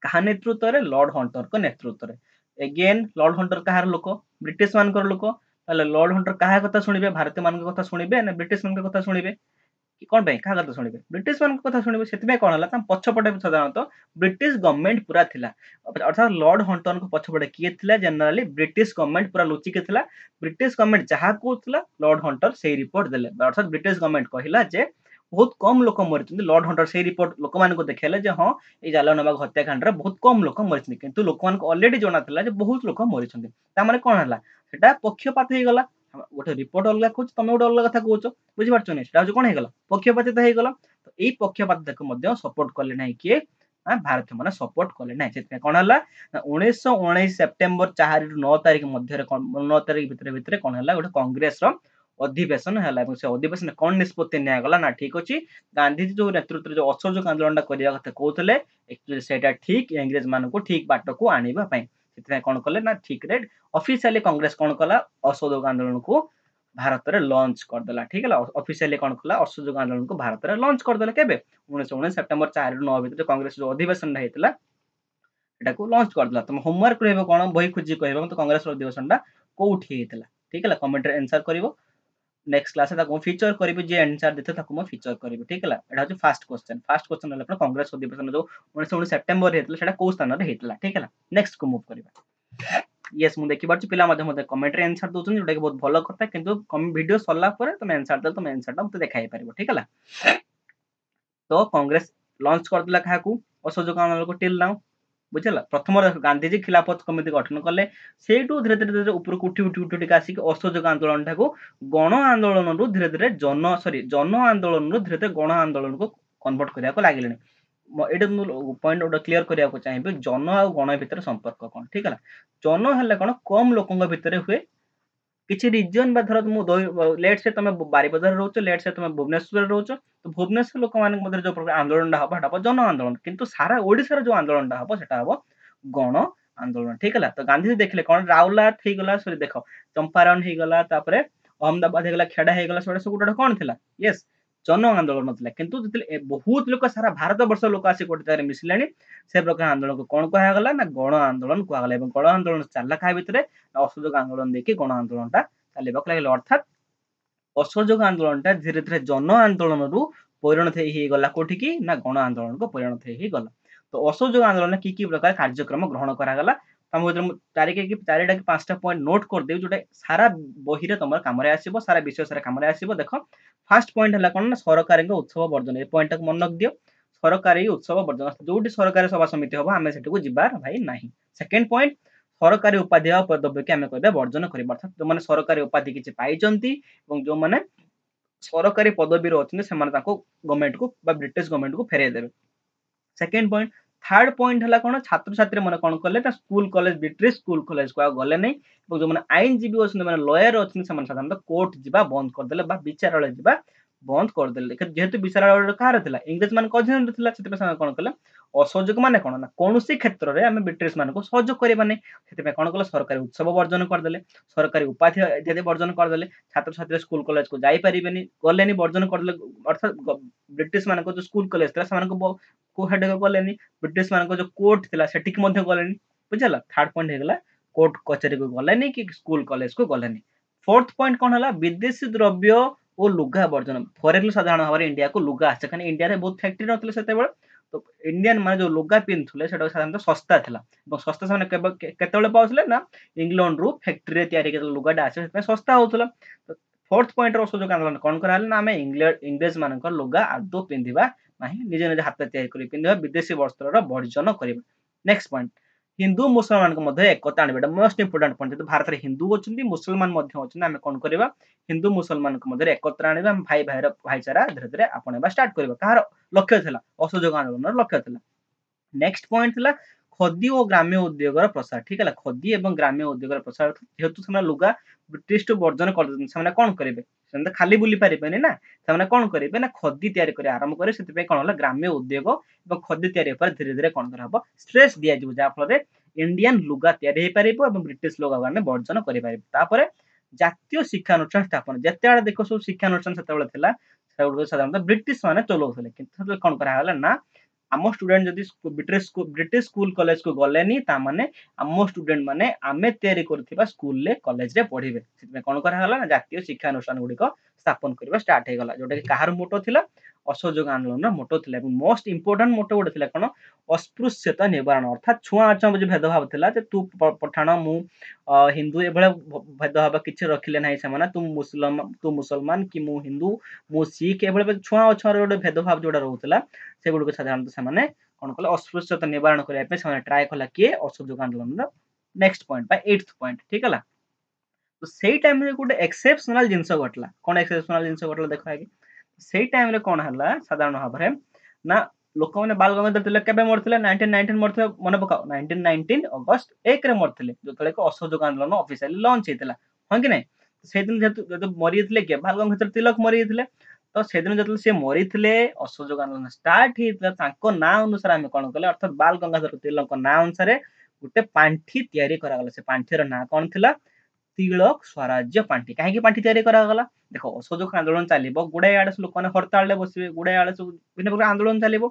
कहा नेतृत्व रे लॉर्ड हंटर को नेतृत्व रे अगेन लॉर्ड हंटर कहार लोक ब्रिटिश मानकर लोक ताले लॉर्ड हंटर कहा कथा सुनिबे भारतीय मान कथा सुनिबे ना ब्रिटिश मान कथा सुनिबे कि कोन बे कहा कथा सुनिबे ब्रिटिश मान कथा सुनिबे सेतबे कोन हला त पछपटे साधारणतः ब्रिटिश गवर्नमेंट पूरा थिला अर्थात लॉर्ड हंटर को पछपटे किए थिला जनरली ब्रिटिश गवर्नमेंट पूरा लुचि के थिला ब्रिटिश गवर्नमेंट जहा कहउतला लॉर्ड हंटर सेही रिपोर्ट देले अर्थात ब्रिटिश गवर्नमेंट कहिला जे बहुत कम लोक मरिचंदी लॉर्ड हंटर से रिपोर्ट लोक मान को देखेले जे हां ए जालियानबाग हत्याकांड रे बहुत कम लोक मरिचंदी किंतु लोक मान को ऑलरेडी जणा थिला जे बहुत लोक मरिचंदी ता माने कोन हला सेटा पक्षपात हे गला गोटे रिपोर्ट अलग कहूछ तमे गोटे अलग कथा कहूछ बुझि पारछ नै सेटा जो कोन हे गला पक्षपातित हे गला तो एई पक्षपातित को मध्ये सपोर्ट करले नै किए भारत माने सपोर्ट करले नै सेते कोन हला 1919 सेप्टेम्बर 4 रु 9 तारिख मध्ये 9 तारिख भितर कोन हला गोटे कांग्रेस रो अधिवेशन है से अधिवेशन कौन निष्पत्ति निगला ना ठीक अच्छी गांधीजी जो नेतृत्व जो असहयोग आंदोलन करने कथा कहते एक्चुअली सेटा ठीक इंग्रेज मान को ठीक बाट को आने कौन कले ना ठीक रे ऑफिशियली कांग्रेस कौन कला असहयोग आंदोलन को भारत रे लॉन्च करदेला ठीक है ऑफिशियली कौन कला असहयोग आंदोलन को भारत रे लॉन्च करदेला केबे 1919 सेप्टेम्बर 4 रु 9 भितर कांग्रेस जो अधिवेशन हेतला एटा को लॉन्च करदेला तुम होमवर्क रहबो कोन बही खुजी कहबो तो कांग्रेस रो अधिवेशन टा कोठी हेतला ठीक है कमेंट रे आंसर करिवो नेक्स्ट क्लास ताको फीचर करिवि जे आंसर देते ताको म फीचर करिवि ठीक है एटा हो फर्स्ट क्वेश्चन हला कांग्रेस अधिवेशन जो 1919 सेप्टेम्बर हेतला सेटा को स्थान रे हेतला ठीक है नेक्स्ट को मूव करिवि यस मु देखि बारछु पिला मध्ये मते कमेंट रे आंसर दोछन जोटा कि बहुत भलो करता किंतु कम वीडियो सरला परे तुम आंसर दल तुम आंसर ता मते देखाई परिबो ठीक है तो कांग्रेस लॉन्च कर दिला काहा को असहयोग आंदोलन को टिल नाउ ବୁଝିଲା ପ୍ରଥମ ଗାନ୍ଧୀଜୀ ଖିଲାଫତ କମିଟି ଗଠନ କଲେ ସେଇଠୁ ଧୀରେ ଧୀରେ ଉପରକୁ ଉଠି ଆସିକି ଅସହଯୋଗ ଆନ୍ଦୋଳନ ଟାକୁ ଗଣ ଆନ୍ଦୋଳନରୁ ଧୀରେ ଧୀରେ ଜନ ଆନ୍ଦୋଳନରୁ ଧୀରେ ଧୀରେ ଗଣ ଆନ୍ଦୋଳନକୁ କନଭର୍ଟ କରିବାକୁ ଲାଗିଲେଣି ଏଇଟା ମୁଁ ପଏଣ୍ଟ ଗୋଟେ କ୍ଲିୟର କରିବାକୁ ଚାହିଁବି ଜନ ଆଉ ଗଣ ଭିତରେ ସମ୍ପର୍କ କଣ ଠିକ ହେଲା ଜନ ହେଲେ କଣ କମ ଲୋକଙ୍କ ଭିତରେ ହୁଏ କିଛି ରିଜିଅନ ବା ଧର ମୁଁ ଲେଟ୍ ସେ ତମେ ବାରିପଦାରେ ରହୁଛ ଲେଟ୍ ସେ ତମେ ଭୁବନେଶ୍ୱରରେ ରହୁଛ ତ ଭୁବନେଶ୍ୱର ଲୋକମାନଙ୍କ ମଧ୍ୟରେ ଯୋଉ ପ୍ରକାର ଆନ୍ଦୋଳନଟା ହବ ସେଟା ହବ ଜନ ଆନ୍ଦୋଳନ କିନ୍ତୁ ସାରା ଓଡିଶାର ଯୋଉ ଆନ୍ଦୋଳନଟା ହବ ସେଟା ହବ ଗଣ ଆନ୍ଦୋଳନ ଠିକ ହେଲା ତ ଗାନ୍ଧୀଜୀ ଦେଖିଲେ କଣ ରାଉରକେଲା ହେଇଗଲା ସରି ଦେଖ ଚମ୍ପାରଣ ହେଇଗଲା ତାପରେ ଅହମ୍ମଦାବାଦ ହେଇଗଲା ଖେଡା ହେଇଗଲା ସେଗୁଡା ସବୁ ଗୋଟେ କଣ ଥିଲା ୟେସ୍ ଜନ ଆନ୍ଦୋଳନ ଥିଲା କିନ୍ତୁ ଯେତେବେଳେ ବହୁତ ଲୋକ ସାରା ଭାରତ ବର୍ଷ ଲୋକ ଆସି ଗୋଟେ ଜାଗାରେ ମିଶିଲେଣି ସେ ପ୍ରକାର ଆନ୍ଦୋଳନକୁ କଣ କୁହାଗଲା ନା ଗଣ ଆନ୍ଦୋଳନ କୁହାଗଲା ଏବଂ ଗଣ ଆନ୍ଦୋଳନ ଚାଲିଲା କାହା ଭିତରେ ଅସହଯୋଗ ଆନ୍ଦୋଳନ ଦେଇକି ଗଣ ଆନ୍ଦୋଳନଟା ଚାଲିବାକୁ ଲାଗିଲା ଅର୍ଥାତ୍ ଅସହଯୋଗ ଆନ୍ଦୋଳନଟା ଧୀରେ ଧୀରେ ଜନ ଆନ୍ଦୋଳନରୁ ପରିଣତ ହେଇଗଲା କୋଉଠିକି ନା ଗଣ ଆନ୍ଦୋଳନକୁ ପରିଣତ ହେଇଗଲା ତ ଅସହଯୋଗ ଆନ୍ଦୋଳନ କି ପ୍ରକାର କାର୍ଯ୍ୟକ୍ରମ ଗ୍ରହଣ କରାଗଲା ତମ ଭିତରେ ମୁଁ ଚାରିଟା କି 5ଟା ପଏଣ୍ଟ ନୋଟ କରିଦେବି ଯୋଉଟା ସାରା ବହିରେ ତମର କାମରେ ଆସିବ ସାରା ବିଷୟ ସାରା କାମରେ ଆସିବ ଦେଖ ଫାର୍ଷ୍ଟ ପଏଣ୍ଟ ହେଲା କଣ ନା ସରକାରୀଙ୍କ ଉତ୍ସବ ବର୍ଜନ ଏ ପଏଣ୍ଟଟାକୁ ମନେ ରଖିଦିଅ ସରକାରୀ ଉତ୍ସବ ବର୍ଜନ ଯୋଉଠି ସରକାରୀ ସଭା ସମିତି ହବ ଆମେ ସେଠାକୁ ଯିବାର ଭାଇ ନାହିଁ ସେକେଣ୍ଡ ପଏଣ୍ଟ ସରକାରୀ ଉପାଧି ଆଉ ପଦବୀକି ଆମେ କହିବା ବର୍ଜନ କରିବା ଅର୍ଥାତ୍ ଯୋଉମାନେ ସରକାରୀ ଉପାଧି କିଛି ପାଇଛନ୍ତି ଏବଂ ଯୋଉମାନେ ସରକାରୀ ପଦବୀରେ ଅଛନ୍ତି ସେମାନେ ତାଙ୍କୁ ଗଭର୍ଣ୍ଣମେଣ୍ଟକୁ ବା ବ୍ରିଟିଶ ଗଭର୍ଣ୍ଣମେଣ୍ଟକୁ ଫେରେଇ ଦେବେ ସେକେଣ୍ଡ ପଏଣ୍ଟ ଥାର୍ଡ ପଏଣ୍ଟ ହେଲା କଣ ଛାତ୍ରଛାତ୍ରୀ ମାନେ କଣ କଲେ ନା ସ୍କୁଲ କଲେଜ ବ୍ରିଟିଶ ସ୍କୁଲ କଲେଜକୁ ଆଉ ଗଲେ ନାହିଁ ଏବଂ ଯୋଉମାନେ ଆଇନଜୀବୀ ଅଛନ୍ତି ମାନେ ଲୟର ଅଛନ୍ତି ସେମାନେ ସାଧାରଣତଃ କୋର୍ଟ ଯିବା ବନ୍ଦ କରିଦେଲେ ବା ବିଚାରାଳୟ ଯିବା ବନ୍ଦ କରିଦେଲେ ଯେହେତୁ ବିଚାରାଳୟ କାହାର ଥିଲା ଇଂରେଜ ମାନଙ୍କ ଅଧୀନରେ ଥିଲା ସେଥିପାଇଁ ସେମାନେ କଣ କଲେ ଅସହଯୋଗ ମାନେ କଣ ନା କୌଣସି କ୍ଷେତ୍ରରେ ଆମେ ବ୍ରିଟିଶ ମାନଙ୍କୁ ସହଯୋଗ କରିବା ନାହିଁ ସେଥିପାଇଁ କଣ କଲେ ସରକାରୀ ଉତ୍ସବ ବର୍ଜନ କରିଦେଲେ ସରକାରୀ ଉପାଧି ଇତ୍ୟାଦି ବର୍ଜନ କରିଦେଲେ ଛାତ୍ରଛାତ୍ରୀ ସ୍କୁଲ କଲେଜକୁ ଯାଇପାରିବେନି ଗଲେନି ବର୍ଜନ କରିଦେଲେ ଅର୍ଥାତ୍ ବ୍ରିଟିଶ ମାନଙ୍କ ଯୋଉ ସ୍କୁଲ କଲେଜ ଥିଲା ସେମାନଙ୍କୁ କୋଉ ଗଲେନି ବ୍ରିଟିଶ ମାନଙ୍କ ଯୋଉ କୋର୍ଟ ଥିଲା ସେଠିକି ମଧ୍ୟ ଗଲେନି ବୁଝିଲା ଥାର୍ଡ ପଏଣ୍ଟ ହେଇଗଲା କୋର୍ଟ କଚେରୀକୁ ଗଲେନି କି ସ୍କୁଲ କଲେଜକୁ ଗଲେନି ଫୋର୍ଥ ପଏଣ୍ଟ କଣ ହେଲା ବିଦେଶୀ ଦ୍ରବ୍ୟ ଓ ଲୁଗା ବର୍ଜନ ଫରେନରୁ ସାଧାରଣ ଭାବରେ ଇଣ୍ଡିଆକୁ ଲୁଗା ଆସେ କାରଣ ଇଣ୍ଡିଆରେ ବହୁତ ଫ୍ୟାକ୍ଟ୍ରି ନଥିଲେ ସେତେବେଳେ ତ ଇଣ୍ଡିଆନ ମାନେ ଯୋଉ ଲୁଗା ପିନ୍ଧୁଥିଲେ ସେଟା ସାଧାରଣତଃ ଶସ୍ତା ଥିଲା ଏବଂ ଶସ୍ତା ସେମାନେ କେତେବେଳେ ପାଉଥିଲେ ନା ଇଂଲଣ୍ଡରୁ ଫ୍ୟାକ୍ଟ୍ରିରେ ତିଆରି ଲୁଗାଟା ଆସେ ସେଥିପାଇଁ ଶସ୍ତା ହଉଥିଲା ଫୋର୍ଥ ପଏଣ୍ଟର ଅସହଯୋଗ ଆନ୍ଦୋଳନ କଣ କରାହେଲା ନା ଆମେ ଇଂରେଜ ମାନଙ୍କର ଲୁଗା ଆଦୌ ପିନ୍ଧିବା ନାହିଁ ନିଜ ନିଜ ହାତ ତିଆରି କରି ପିନ୍ଧିବା ବିଦେଶୀ ବସ୍ତ୍ରର ବର୍ଜନ କରିବା ନେକ୍ସଟ ପଏଣ୍ଟ ହିନ୍ଦୁ ମୁସଲମାନଙ୍କ ମଧ୍ୟ ଏକତା ଆଣିବା ଏଟା ମୋଷ୍ଟ ଇମ୍ପୋର୍ଟାଣ୍ଟ ପଏଣ୍ଟ ଯେହେତୁ ଭାରତରେ ହିନ୍ଦୁ ଅଛନ୍ତି ମୁସଲମାନ ମଧ୍ୟ ଅଛନ୍ତି ଆମେ କଣ କରିବା ହିନ୍ଦୁ ମୁସଲମାନଙ୍କ ମଧ୍ୟରେ ଏକତ୍ର ଆଣିବା ଆମେ ଭାଇ ଭାଇର ଭାଇଚାରା ଧୀରେ ଧୀରେ ଆପଣେଇବା ଷ୍ଟାର୍ଟ କରିବା କାହାର ଲକ୍ଷ୍ୟ ଥିଲା ଅସହଯୋଗ ଆନ୍ଦୋଳନର ଲକ୍ଷ୍ୟ ଥିଲା ନେକ୍ସଟ ପଏଣ୍ଟ ଥିଲା ଖଦୀ ଓ ଗ୍ରାମ୍ୟ ଉଦ୍ୟୋଗର ପ୍ରସାର ଠିକ ହେଲା ଖଦୀ ଏବଂ ଗ୍ରାମ୍ୟ ଉଦ୍ୟୋଗର ପ୍ରସାର ଯେହେତୁ ସେମାନେ ଲୁଗା ବ୍ରିଟିଶଠୁ ବର୍ଜନ କରିଦେଉଛନ୍ତି ସେମାନେ କଣ କରିବେ ସେମାନେ ତ ଖାଲି ବୁଲି ପାରିବେନି ନା ସେମାନେ କଣ କରିବେ ନା ଖଦୀ ତିଆରି କରିବା ଆରମ୍ଭ କରିବେ ସେଥିପାଇଁ କଣ ହେଲା ଗ୍ରାମ୍ୟ ଉଦ୍ୟୋଗ ଏବଂ ଖଦୀ ତିଆରି ଉପରେ ଧୀରେ ଧୀରେ କଣ କରାହବ ଷ୍ଟ୍ରେସ ଦିଆଯିବ ଯାହା ଫଳରେ ଇଣ୍ଡିଆନ ଲୁଗା ତିଆରି ହେଇପାରିବ ଏବଂ ବ୍ରିଟିଶ ଲୁଗାକୁ ଆମେ ବର୍ଜନ କରିପାରିବୁ ତାପରେ ଜାତୀୟ ଶିକ୍ଷାନୁଷ୍ଠାନ ସ୍ଥାପନ ଯେତେବେଳେ ଦେଖ ସବୁ ଶିକ୍ଷାନୁଷ୍ଠାନ ସେତେବେଳେ ଥିଲା ସେଗୁଡିକ ସାଧାରଣତଃ ବ୍ରିଟିଶ ମାନେ ଚଲାଉଥିଲେ କିନ୍ତୁ ସେତେବେଳେ କଣ କରାଗଲା ନା ଆମ ଷ୍ଟୁଡେଣ୍ଟ ଯଦି ବ୍ରିଟିଶ ସ୍କୁଲ କଲେଜକୁ ଗଲେନି ତାମାନେ ଆମ ଷ୍ଟୁଡେଣ୍ଟ ମାନେ ଆମେ ତିଆରି କରୁଥିବା ସ୍କୁଲରେ କଲେଜରେ ପଢିବେ ସେଥିପାଇଁ କଣ କରାଗଲା ନା ଜାତୀୟ ଶିକ୍ଷାନୁଷ୍ଠାନ ଗୁଡିକ ସ୍ଥାପନ କରିବା ଷ୍ଟାର୍ଟ ହେଇଗଲା ଯୋଉଟା କି କାହାର ମୋଟୋ ଥିଲା ଅସହଯୋଗ ଆନ୍ଦୋଳନର ମୋଟୋ ଥିଲା ଏବଂ ମୋଷ୍ଟ ଇମ୍ପୋର୍ଟାଣ୍ଟ ମୋଟୋ ଗୋଟେ ଥିଲା କଣ ଅସ୍ପୃଶ୍ୟତା ନିବାରଣ ଅର୍ଥାତ୍ ଛୁଆଁ ଅଛୁଆଁ ଯୋଉ ଭେଦଭାବ ଥିଲା ଯେ ତୁ ପଠାଣ ମୁଁ ହିନ୍ଦୁ ଏଭଳିଆ ଭେଦଭାବ କିଛି ରଖିଲେ ନାହିଁ ସେମାନେ ତୁ ମୁସଲମାନ କି ମୁଁ ହିନ୍ଦୁ ମୁଁ ଶିଖ ଏଭଳିଆ ଛୁଆଁ ଅଛୁଆଁର ଗୋଟେ ଭେଦଭାବ ଯୋଉଟା ରହୁଥିଲା ସେଗୁଡିକ ସାଧାରଣତଃ ସେମାନେ କଣ କଲେ ଅସ୍ପୃଶ୍ୟତା ନିବାରଣ କରିବା ପାଇଁ ସେମାନେ ଟ୍ରାଏ କଲା କିଏ ଅସହଯୋଗ ଆନ୍ଦୋଳନର ନେକ୍ସଟ ପଏଣ୍ଟ ବା 8th ପଏଣ୍ଟ ଠିକ ହେଲା ତ ସେଇ ଟାଇମରେ ଗୋଟେ ଏକ୍ସେପସନାଲ ଜିନିଷ ଘଟିଲା କଣ ଏକ୍ସେପସନାଲ ଜିନିଷ ଘଟିଲା ଦେଖ ଆଗେ ସେଇ ଟାଇମରେ କଣ ହେଲା ସାଧାରଣ ଭାବରେ ନା ଲୋକମାନେ ବାଲ ଗଙ୍ଗାଧର ତିଲକ କେବେ ମରିଥିଲେ 1919 ମରିଥିଲେ ମନେ ପକାଅ 1919 ଅଗଷ୍ଟ 1ରେ ମରିଥିଲେ ଯେତେବେଳେ କି ଅସହଯୋଗ ଆନ୍ଦୋଳନ ଅଫିସିଆଲି ଲଞ୍ଚ ହେଇଥିଲା ହଁ କି ନାଇଁ ସେଇଦିନ ଯେହେତୁ ମରିଯାଇଥିଲେ କିଏ ବାଲ ଗଙ୍ଗାଧର ତିଲକ ମରିଯାଇଥିଲେ ତ ସେଦିନ ଯେତେବେଳେ ସେ ମରିଥିଲେ ଅସହଯୋଗ ଆନ୍ଦୋଳନ ଷ୍ଟାର୍ଟ ହେଇଥିଲା ତାଙ୍କ ନାଁ ଅନୁସାରେ ଆମେ କଣ କଲେ ଅର୍ଥାତ୍ ବାଲ ଗଙ୍ଗାଧର ତିଲକଙ୍କ ନାଁ ଅନୁସାରେ ଗୋଟେ ପାଣ୍ଠି ତିଆରି କରାଗଲା ସେ ପାଣ୍ଠିର ନାଁ କଣ ଥିଲା ତିଳକ ସ୍ୱରାଜ୍ୟ ପାଣ୍ଠି କାହିଁକି ପାଣ୍ଠି ତିଆରି କରାଗଲା ଦେଖ ଅସହଯୋଗ ଆନ୍ଦୋଳନ ଚାଲିବ ଗୁଡାଏ ଆଡେ ଲୋକମାନେ ହରତାଳରେ ବସିବେ ଗୁଡାଏ ଆଡେ ସବୁ ବିଭିନ୍ନ ପ୍ରକାର ଆନ୍ଦୋଳନ ଚାଲିବ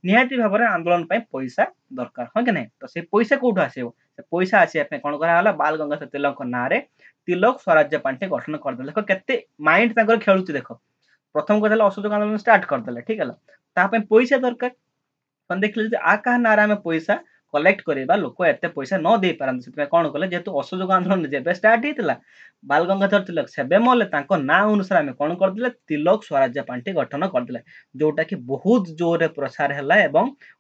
ନିହାତି ଭାବରେ ଆନ୍ଦୋଳନ ପାଇଁ ପଇସା ଦରକାର ହଁ କି ନାହିଁ ତ ସେ ପଇସା କୋଉଠୁ ଆସିବ ସେ ପଇସା ଆସିବା ପାଇଁ କଣ କରାଗଲା ବାଲ ଗଙ୍ଗାଧର ତିଲକଙ୍କ ନାଁରେ ତିଲକ ସ୍ୱରାଜ୍ୟ ପାଣ୍ଠି ଗଠନ କରିଦେଲେ ଦେଖ କେତେ ମାଇଣ୍ଡ ତାଙ୍କର ଖେଳୁଛି ଦେଖ ପ୍ରଥମ କଥା ହେଲା ଅସହଯୋଗ ଆନ୍ଦୋଳନ ଷ୍ଟାର୍ଟ କରିଦେଲେ ଠିକ ହେଲା ତା ପାଇଁ ପଇସା ଦରକାର ଦେଖିଲେ ଯଦି ଆ କାହା ନାଁରେ ଆମେ ପଇସା कलेक्ट करवा लोक एत पैसा न दे पारती से कौन कले जेहेतु असहयोग आंदोलन जब स्टार्ट होता बाल गंगाधर तिलक सेबे मले ना अनुसार आम कौन करते तिलक स्वराज्य पार्टी गठन करते जोटा कि बहुत जोर प्रसार है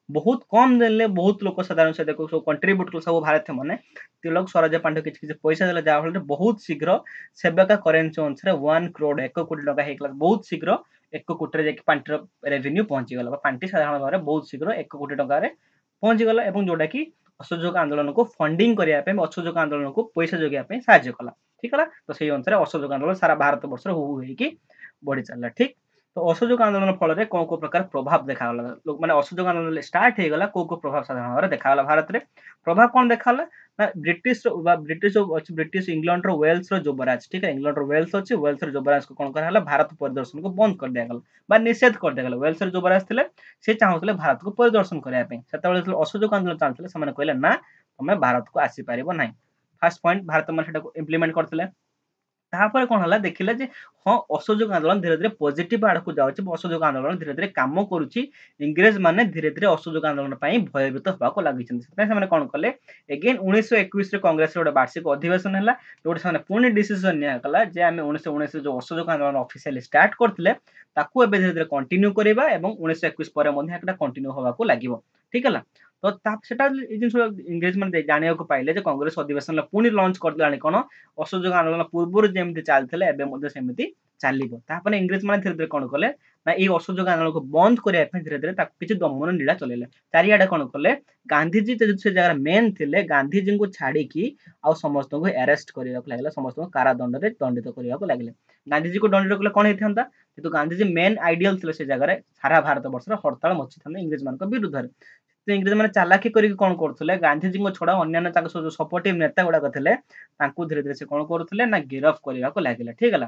बहुत कम देले बहुत लोक साधारण से देखो सब कंट्रीब्यूट कर सब भारतीय मैंने तिलक स्वराज्य पांडे किसी पैसा देला जहाँ बहुत शीघ्र सेबका करेन्सी अनुसार 1 करोड़ 1 कोटी टका होगा बहुत शीघ्र 1 कोटी पांटर रेवेन्यू पहुंचीगला पांटी साधारण भाव में बहुत शीघ्र 1 कोटी टकर पहुंचीगला जोटा कि असहयोग आंदोलन को फंडिंग करने असहयोग आंदोलन को पैसा जोगाई साहय कला ठीक है तो से अनुसार असहयोग आंदोलन सारा भारत वर्ष हो बढ़ी चलला ठीक तो असहयोग आंदोलन फल कौ को प्रकार प्रभाव देखागला लोक मैंने असहयोग आंदोलन स्टार्ट होगा कौ को प्रभाव साधारण भाव में देखागला भारत में प्रभाव कौन देखाला ना ब्रिटिश इंग्लैंड वेल्स युवराज ठीक है इंग्लैंड वेल्स अच्छी वेल्स युवराज को कौन कराला भारत परिदर्शन को बंद कर दिया निषेध कर दिया वेल्स युवराज थे से चाहूले भारत को परिदर्शन करने से असहयोग आंदोलन चलते से कहले ना तुम भारत को आसीपर ना फास्ट पॉइंट भारत मैंने इम्प्लीमेंट करते तापर कौन है देखिले जे हाँ असहयोग आंदोलन धीरे धीरे पॉजिटिव आड़ को जाऊँच असहयोग आंदोलन धीरे धीरे काम करुच्ची इंग्रेज माने धीरे धीरे असहयोग आंदोलन भयभीत होगा लगी कौन कले एगेन 1921 कांग्रेस गोटे वार्षिक अधिवेशन है जो पुणी डिसीजन निकला जे आम 1919 जो असहयोग आंदोलन ऑफिशियली स्टार्ट करते धीरे धीरे कंटिन्यू करवा 1921 पर कंटिन्यू होगा लगे ठीक है तो जिन इंग्रेज मैंने जाना पाइले कांग्रेस अधिवेशन पुणी लंच कर कौन असहयोग आंदोलन पूर्व जमी चलते चलो इंग्रेज मैंने धीरे धीरे कौन कले ना ये असहयोग आंदोलन को बंद करने धीरे धीरे किसी दमन नीला चलैले चारिआडे कौन कले गांधीजी से जगह मेन थे गांधीजी को छाड़ी आउ समस्त को अरेस्ट करने लगे समस्त को कारादंड में दंडित करने लगे गांधीजी को दंडित कले कौन होता जेहतु गांधीजी मेन आइडियल थे से जगह सारा भारत वर्ष हड़ताल मची था इंग्रेज मान विरुद्ध तो इंग्रेज मैंने चालाकी करके कौन करते गांधीजी को छड़ा अन्य जो सपोर्टिव नेता गुड़ाक थे धीरे धीरे से कौन करते ना गिरफ करने लगे ठीक है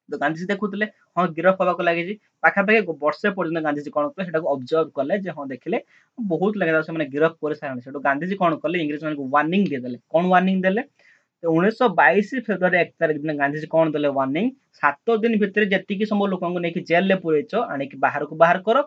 तो गांधीजी देखुले हाँ गिरफ होगा लगी पाखापाखि वर्षे पर्यटन गांधीजी कौन कले ऑब्जर्व कले हाँ देखिले बहुत लगे से गिरफ कर सारे गांधीजी कौन कले इंग्रेज मान वार्निंग देदेले कौन वार्निंग देले 1922 फेब्रुआरी 1 तारिख दिन गांधीजी कौन देले वार्निंग 7 दिन भितर जी सब लोक नहीं जेल में पुरेच आणिक बाहर को बाहर कर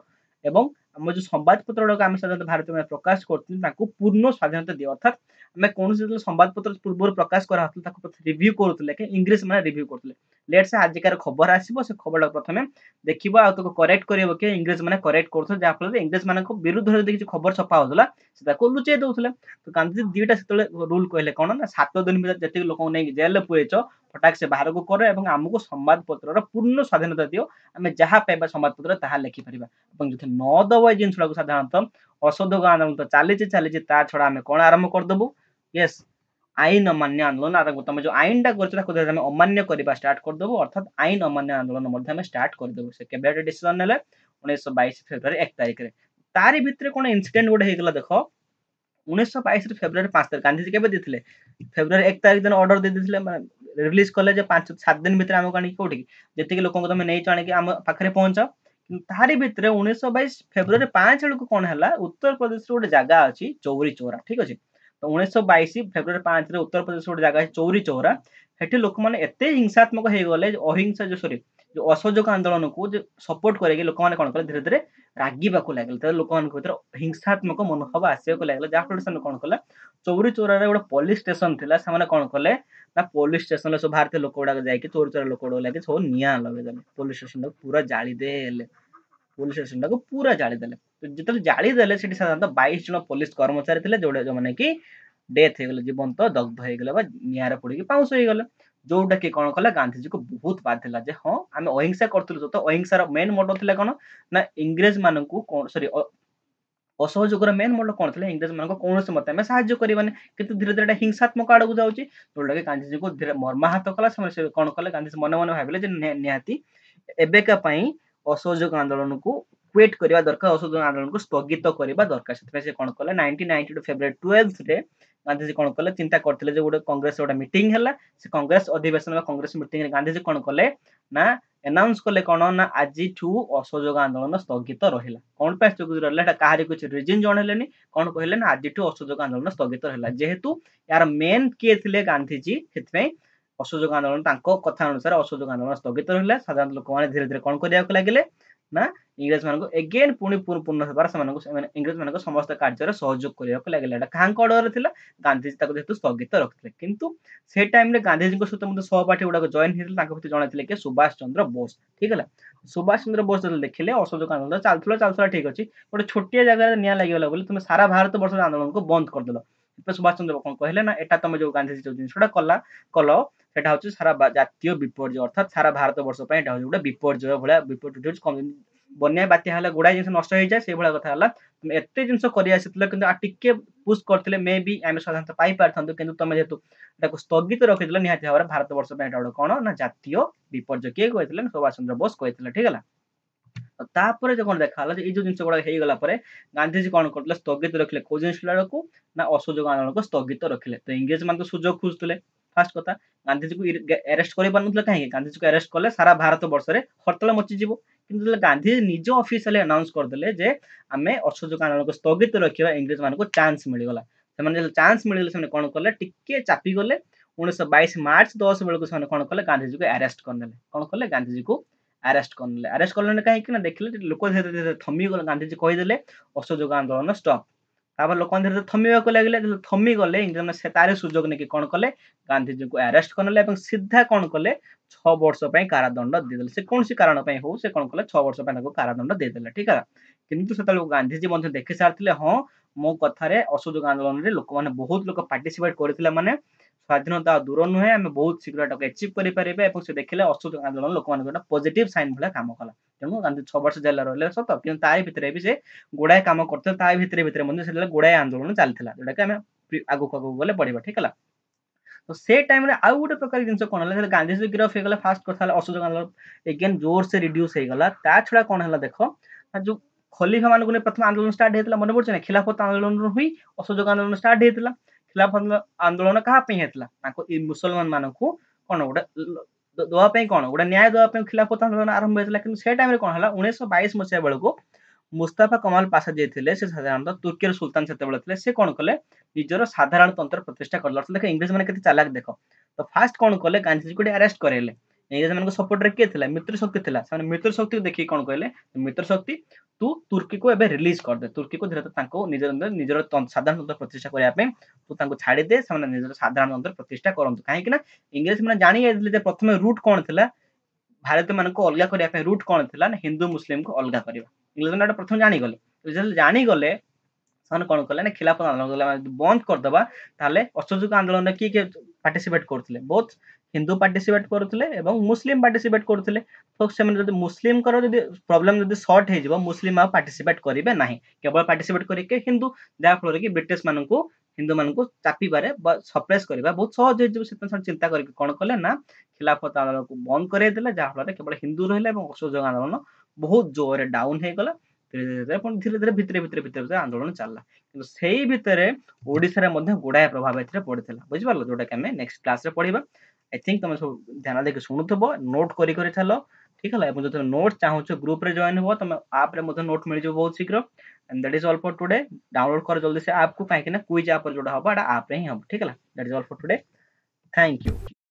एवं आम जो संवादपत्र गुड़ाक आम साधारण भारत में प्रकाश करते पूर्ण स्वाधीनता दिए अर्थात आम कौन संवादपत्र पूर्व प्रकाश कराला रिव्यू करुले कि इंग्रेज मैंने रिव्यू करते लेट से आजिकार खबर आसो से खबर प्रथम देखो आ करेक्ट कर इंग्रेज मैंने करेक्ट कर जहाँफल इंग्रेज मान विरुद्ध किसी खबर छपा होता से लुचे दौले तो गांधी दीटा से रूल कहले कौन ना 7 दिन भर जी लोक नहीं जेल में पुरेच फटाक से बाहर को कर आमको संवादपत्र पूर्ण स्वाधीनता दियो आम जहाँ पाइबा संवादपत्र ताहा लिखिपर जो न दब जिन को साधारणतः असहयोग आंदोलन तो चली ता छड़ा आम कौन आरंभ करदेबू यस आईन अमान्य आंदोलन आरंभ तुम जो आईन टाइम अमान्य करवा स्टार्ट करदेबू अर्थात आईन अमान्य आंदोलन स्टार्ट करदेबू से केबे डिसीजन नेले 1922 फेब्रुआरी 1 तारिख रे तारी भितर कौन इंसिडेंट गोटे होगा देख 1922 फेब्रुआरी 5 तारिख गांधीजी केबे देथिले फेब्रुआरी 1 तारिख दिन ऑर्डर दे देथिले रिलीज कले 5-7 दिन भीतर आम आनी कौटी जी लोक तुम नहीं आने आम पाखे पहुंचाओ तारी भितर 1922 फेब्रुआरी 5 बेलू कौन है उत्तर प्रदेश गोटे जगह अच्छी चौरी चौरा ठीक अच्छे तो 1922 फेब्रुआरी 5 उत्तर प्रदेश गोटे जगह चौरी चौरा से लोक मैंने एत हिंसात्मक हो गले अहिंसा जो सॉरी जो असहयोग आंदोलन को जो सपोर्ट करेंगे लोक मैंने कौन कले धीरे धीरे रागिबाक लगे लोक भर हिंसात्मक मनोभाव आसवाक लगे जहाँफल से कौन कले चौरी चौरा गोटे पुलिस स्टेशन थी से कौन कले ना पुलिस स्टेशन सब भारतीय लोक गुड़ाक जाकि चौरी चौरा लोक गुड़ा लगे सब निआं लगेदेले पुलिस स्टेशन पूरा जालीदेले पुलिस स्टेशन को पूरा जालीदेले तो जो जालीदेले साधारणतः 22 जन पुलिस कर्मचारी थे जो मैंने कि डेथ हो गले जीवंत दग्ध हो गले निआरे पोड़ी पाउंस हो गले जोटा कि कौन कला गांधीजी को बहुत बाधिला जे हाँ आम अहिंसा करूँ तो अहिंसार मेन मोटो थी कौन ना इंग्रेज मान सॉरी असहयोग मेन मोटो कौन थी इंग्रेज मान कौन मत आम साहय करवानी कि धीरे धीरे हिंसात्मक आड़ को जाऊँगी जोटा कि गांधीजी को धीरे मर्माहत कला से कौन कले गांधीजी मन मन भाविले निहाती एबेका असहयोग आंदोलन को क्विट करवा दरकार असहयोग आंदोलन को स्थगित करवा दरकार से कौन कले 1992 फेब्रुआरी 12 रे गांधीजी कौन कले चिंता करते गोटे कांग्रेस गोटे मीटिंग है से कांग्रेस अधिवेशन कांग्रेस मीटिंग गांधीजी कौन कले ना अनाउंस कले कौन ना आज असहयोग आंदोलन स्थगित रहा कौन पे स्थगित रहा कहार कुछ रिजन जनइले कौन कहले ना आज असहयोग आंदोलन स्थगित रहा जेहेतु यार मेन किए थे गांधीजी से असहयोग आंदोलन कथा अनुसार असहयोग आंदोलन स्थगित रहा साधारण लोक मैंने धीरे धीरे कौन करने लगे ना इंग्रेज मानको एगेन पुणी पूर्ण हेबार से इंग्रेज मानको समस्त कार्य सहयोग करने लगे क्या ऑर्डर थिला गांधीजी ताको जेतु स्थगित रखिले किंतु से टाइम रे गांधीजी को सहित मते सहपाठी गुडा जॉइन हेतिले ताको प्रति जणाइथिले कि सुभाष चंद्र बोस ठीक है सुभाष चंद्र बोस जब देखिले असहयोग आंदोलन चलथुला ठीक अछि गोटे छोटिया जगह निया लागिगला बोले तुम सारा भारत वर्ष आंदोलन को बंद कर देलो सुभाष चंद्र कौन कहले ना एटा तुम जो गांधीजी जो जिनसटा कल सेटा होची सारा जातीय विपर्य अर्थात सारा भारत वर्ष पय एटा होची गोटे विपर्य भलिया विपर्य बन्या बात्या हला गुडा जिनस नष्ट हो जाए से भलिया कथा हला तुम एते जिनस करि आसितले किंतु आ टिके पुश करथिले मे बी आमे साधारणतः पाई पारथंतु किंतु तुम जेतु एटाको स्थगित रखिदिले निहाती भाବରେ भारत वर्ष पय एटा कोन ना जातीय विपर्य के कहथिले सुभाष चंद्र बोस कहथिले ठीक है तापर जो कौन देखा ये जो जिन गुड़ा हो गला गांधीजी कौन करते स्थगित रखिले को जिन को ना असहयोग आंदोलन को स्थगित रखिले तो इंग्रेज मान सुजोग खोजुले फास्ट कथा गांधीजी को अरेस्ट कर कहीं गांधीजी को अरेस्ट कले सारा भारत वर्ष में हड़ताल मचिଯିव कि गांधी निज ऑफिशियली अनाउंस करदे जे आम असहयोग आंदोलन को स्थगित रखा इंग्रेज मान को चांस मिलगला से चांस मिलगले कौन कले टिके चापी गले 1922 मार्च 10 बेलू से कौन कले गांधीजी को अरेस्ट करने कौन कले गांधीजी को अरेस्ट करने कहीं देखिले लोक धीरे धीरे थमी गले गांधीजी कहीदेले असहयोग आंदोलन स्टॉप तापर लोक धीरे धीरे थमीवाक लगे थमी गले इंग्रेज से तारे सुजोग नहीं कौन कले गांधीजी को अरेस्ट करने सीधा कौन कले 6 वर्ष कारादंड देदेले से कौन सी कारण हो से कौन कले 6 वर्ष कारादंड देदेले ठीक है किंतु से गांधीजी देखि सारी हाँ मो कथार असहयोग आंदोलन में लोक मैंने बहुत लोक पार्टिसिपेट करथिले माने स्वाधीनता दूर नुहे आम बहुत शीघ्र एचिव करें से देखिले असहयोग आंदोलन लोक गोटे पॉजिटिव साइन भाया काम कला तेणु गांधी 6 वर्ष जेल रही सत कि तार भितर भी से गुड़ाए कम करते भितर गुड़ाए आंदोलन चलता जोटा कि आम आगक आगक गले बढ़ा ठीक है तो से टाइम रे आउ गोटे प्रकार जिन कौन है गांधीजी गिरफ हो फास्ट कथा असहयोग आंदोलन एगेन जोर से रिड्यूस होगा ता छड़ा कौन है देख जो खलीफा मान प्रथम आंदोलन स्टार्ट होता मन पड़े खिलाफत आंदोलन हुई असहयोग आंदोलन स्टार्ट होता खिलाफत आंदोलन क्या मुसलमान मान कौन गोटे दवाई कौन गोटे न्याय दवाई खिलाफत आंदोलन आरंभ होता है से टाइम कौन है 1922 मसीहा बेलू मुस्ताफा कमाल पाशा जे साधारणतः तुर्की सुल्तान से कौन कले निजर साधारण तंत्र प्रतिष्ठा कर देख इंग्रेज मैंने चालाक देख तो फास्ट कौन कले गांधीजी को अरेस्ट करेले इंग्रेज मान सपोर्ट किए मित्र शक्ति था मित्र शक्ति देखिए कौन कहले मित्र शक्ति तू तुर्की को एबे रिलीज कर दे तुर्की को धीरे निजर निजर साधारण तंत्र प्रतिष्ठा करने तू छाड़ी दे निजर साधारण तंत्र प्रतिष्ठा करूँ कहीं इंग्रेज मैंने जानी प्रथम रूट कौन था भारत मान को अलग करने रूट कौन था ना हिंदू मुस्लिम को अलग करवा इंग्रेज मैंने प्रथम जानीगले जानीगले कौन कले ना खिलाफत आंदोलन बंद करदे असहयोग आंदोलन में किए पार्टिसिपेट करते बहुत हिंदू पार्टिसिपेट करते मुस्लिम पार्टिसिपेट करते तो से मुस्लिम प्रॉब्लम जब सॉर्ट हो मुस्लिम आ पार्टिसिपेट करेंगे ना केवल पार्टिसिपेट करके हिंदू जहाँफल कि ब्रिटिश मान को हिंदू मान को चापी पारे सप्रेस करवा बहुत सहज हो चिंता करके कौन कले ना खिलाफत आंदोलन को बंद करदेले जहाँफल केवल हिंदू रहा असहयोग आंदोलन बहुत जोर डाउन हो गला धीरे धीरे भितर आंदोलन चलला किंतु सेही भितरे ओडिसा रे मध्ये गुडाय प्रभाव एथरे पड़िथिला बुझि पारलो जोटा कि हमें नेक्स्ट क्लास रे पढिबा आई थिंक तुम सब ध्यान देके सुनुथबो नोट करी चलो ठीक है एवं जो नोट चाहो ग्रुप रे जॉइन हो तुम आप रे मध्ये नोट मिल जो बहुत शीघ्र and that is all for today download कर जल्दी से ऐप को काहे कि ना क्विज ऐप पर जोड़ा होबा एटा ऐप रे ही हम ठीक है that is all for today thank you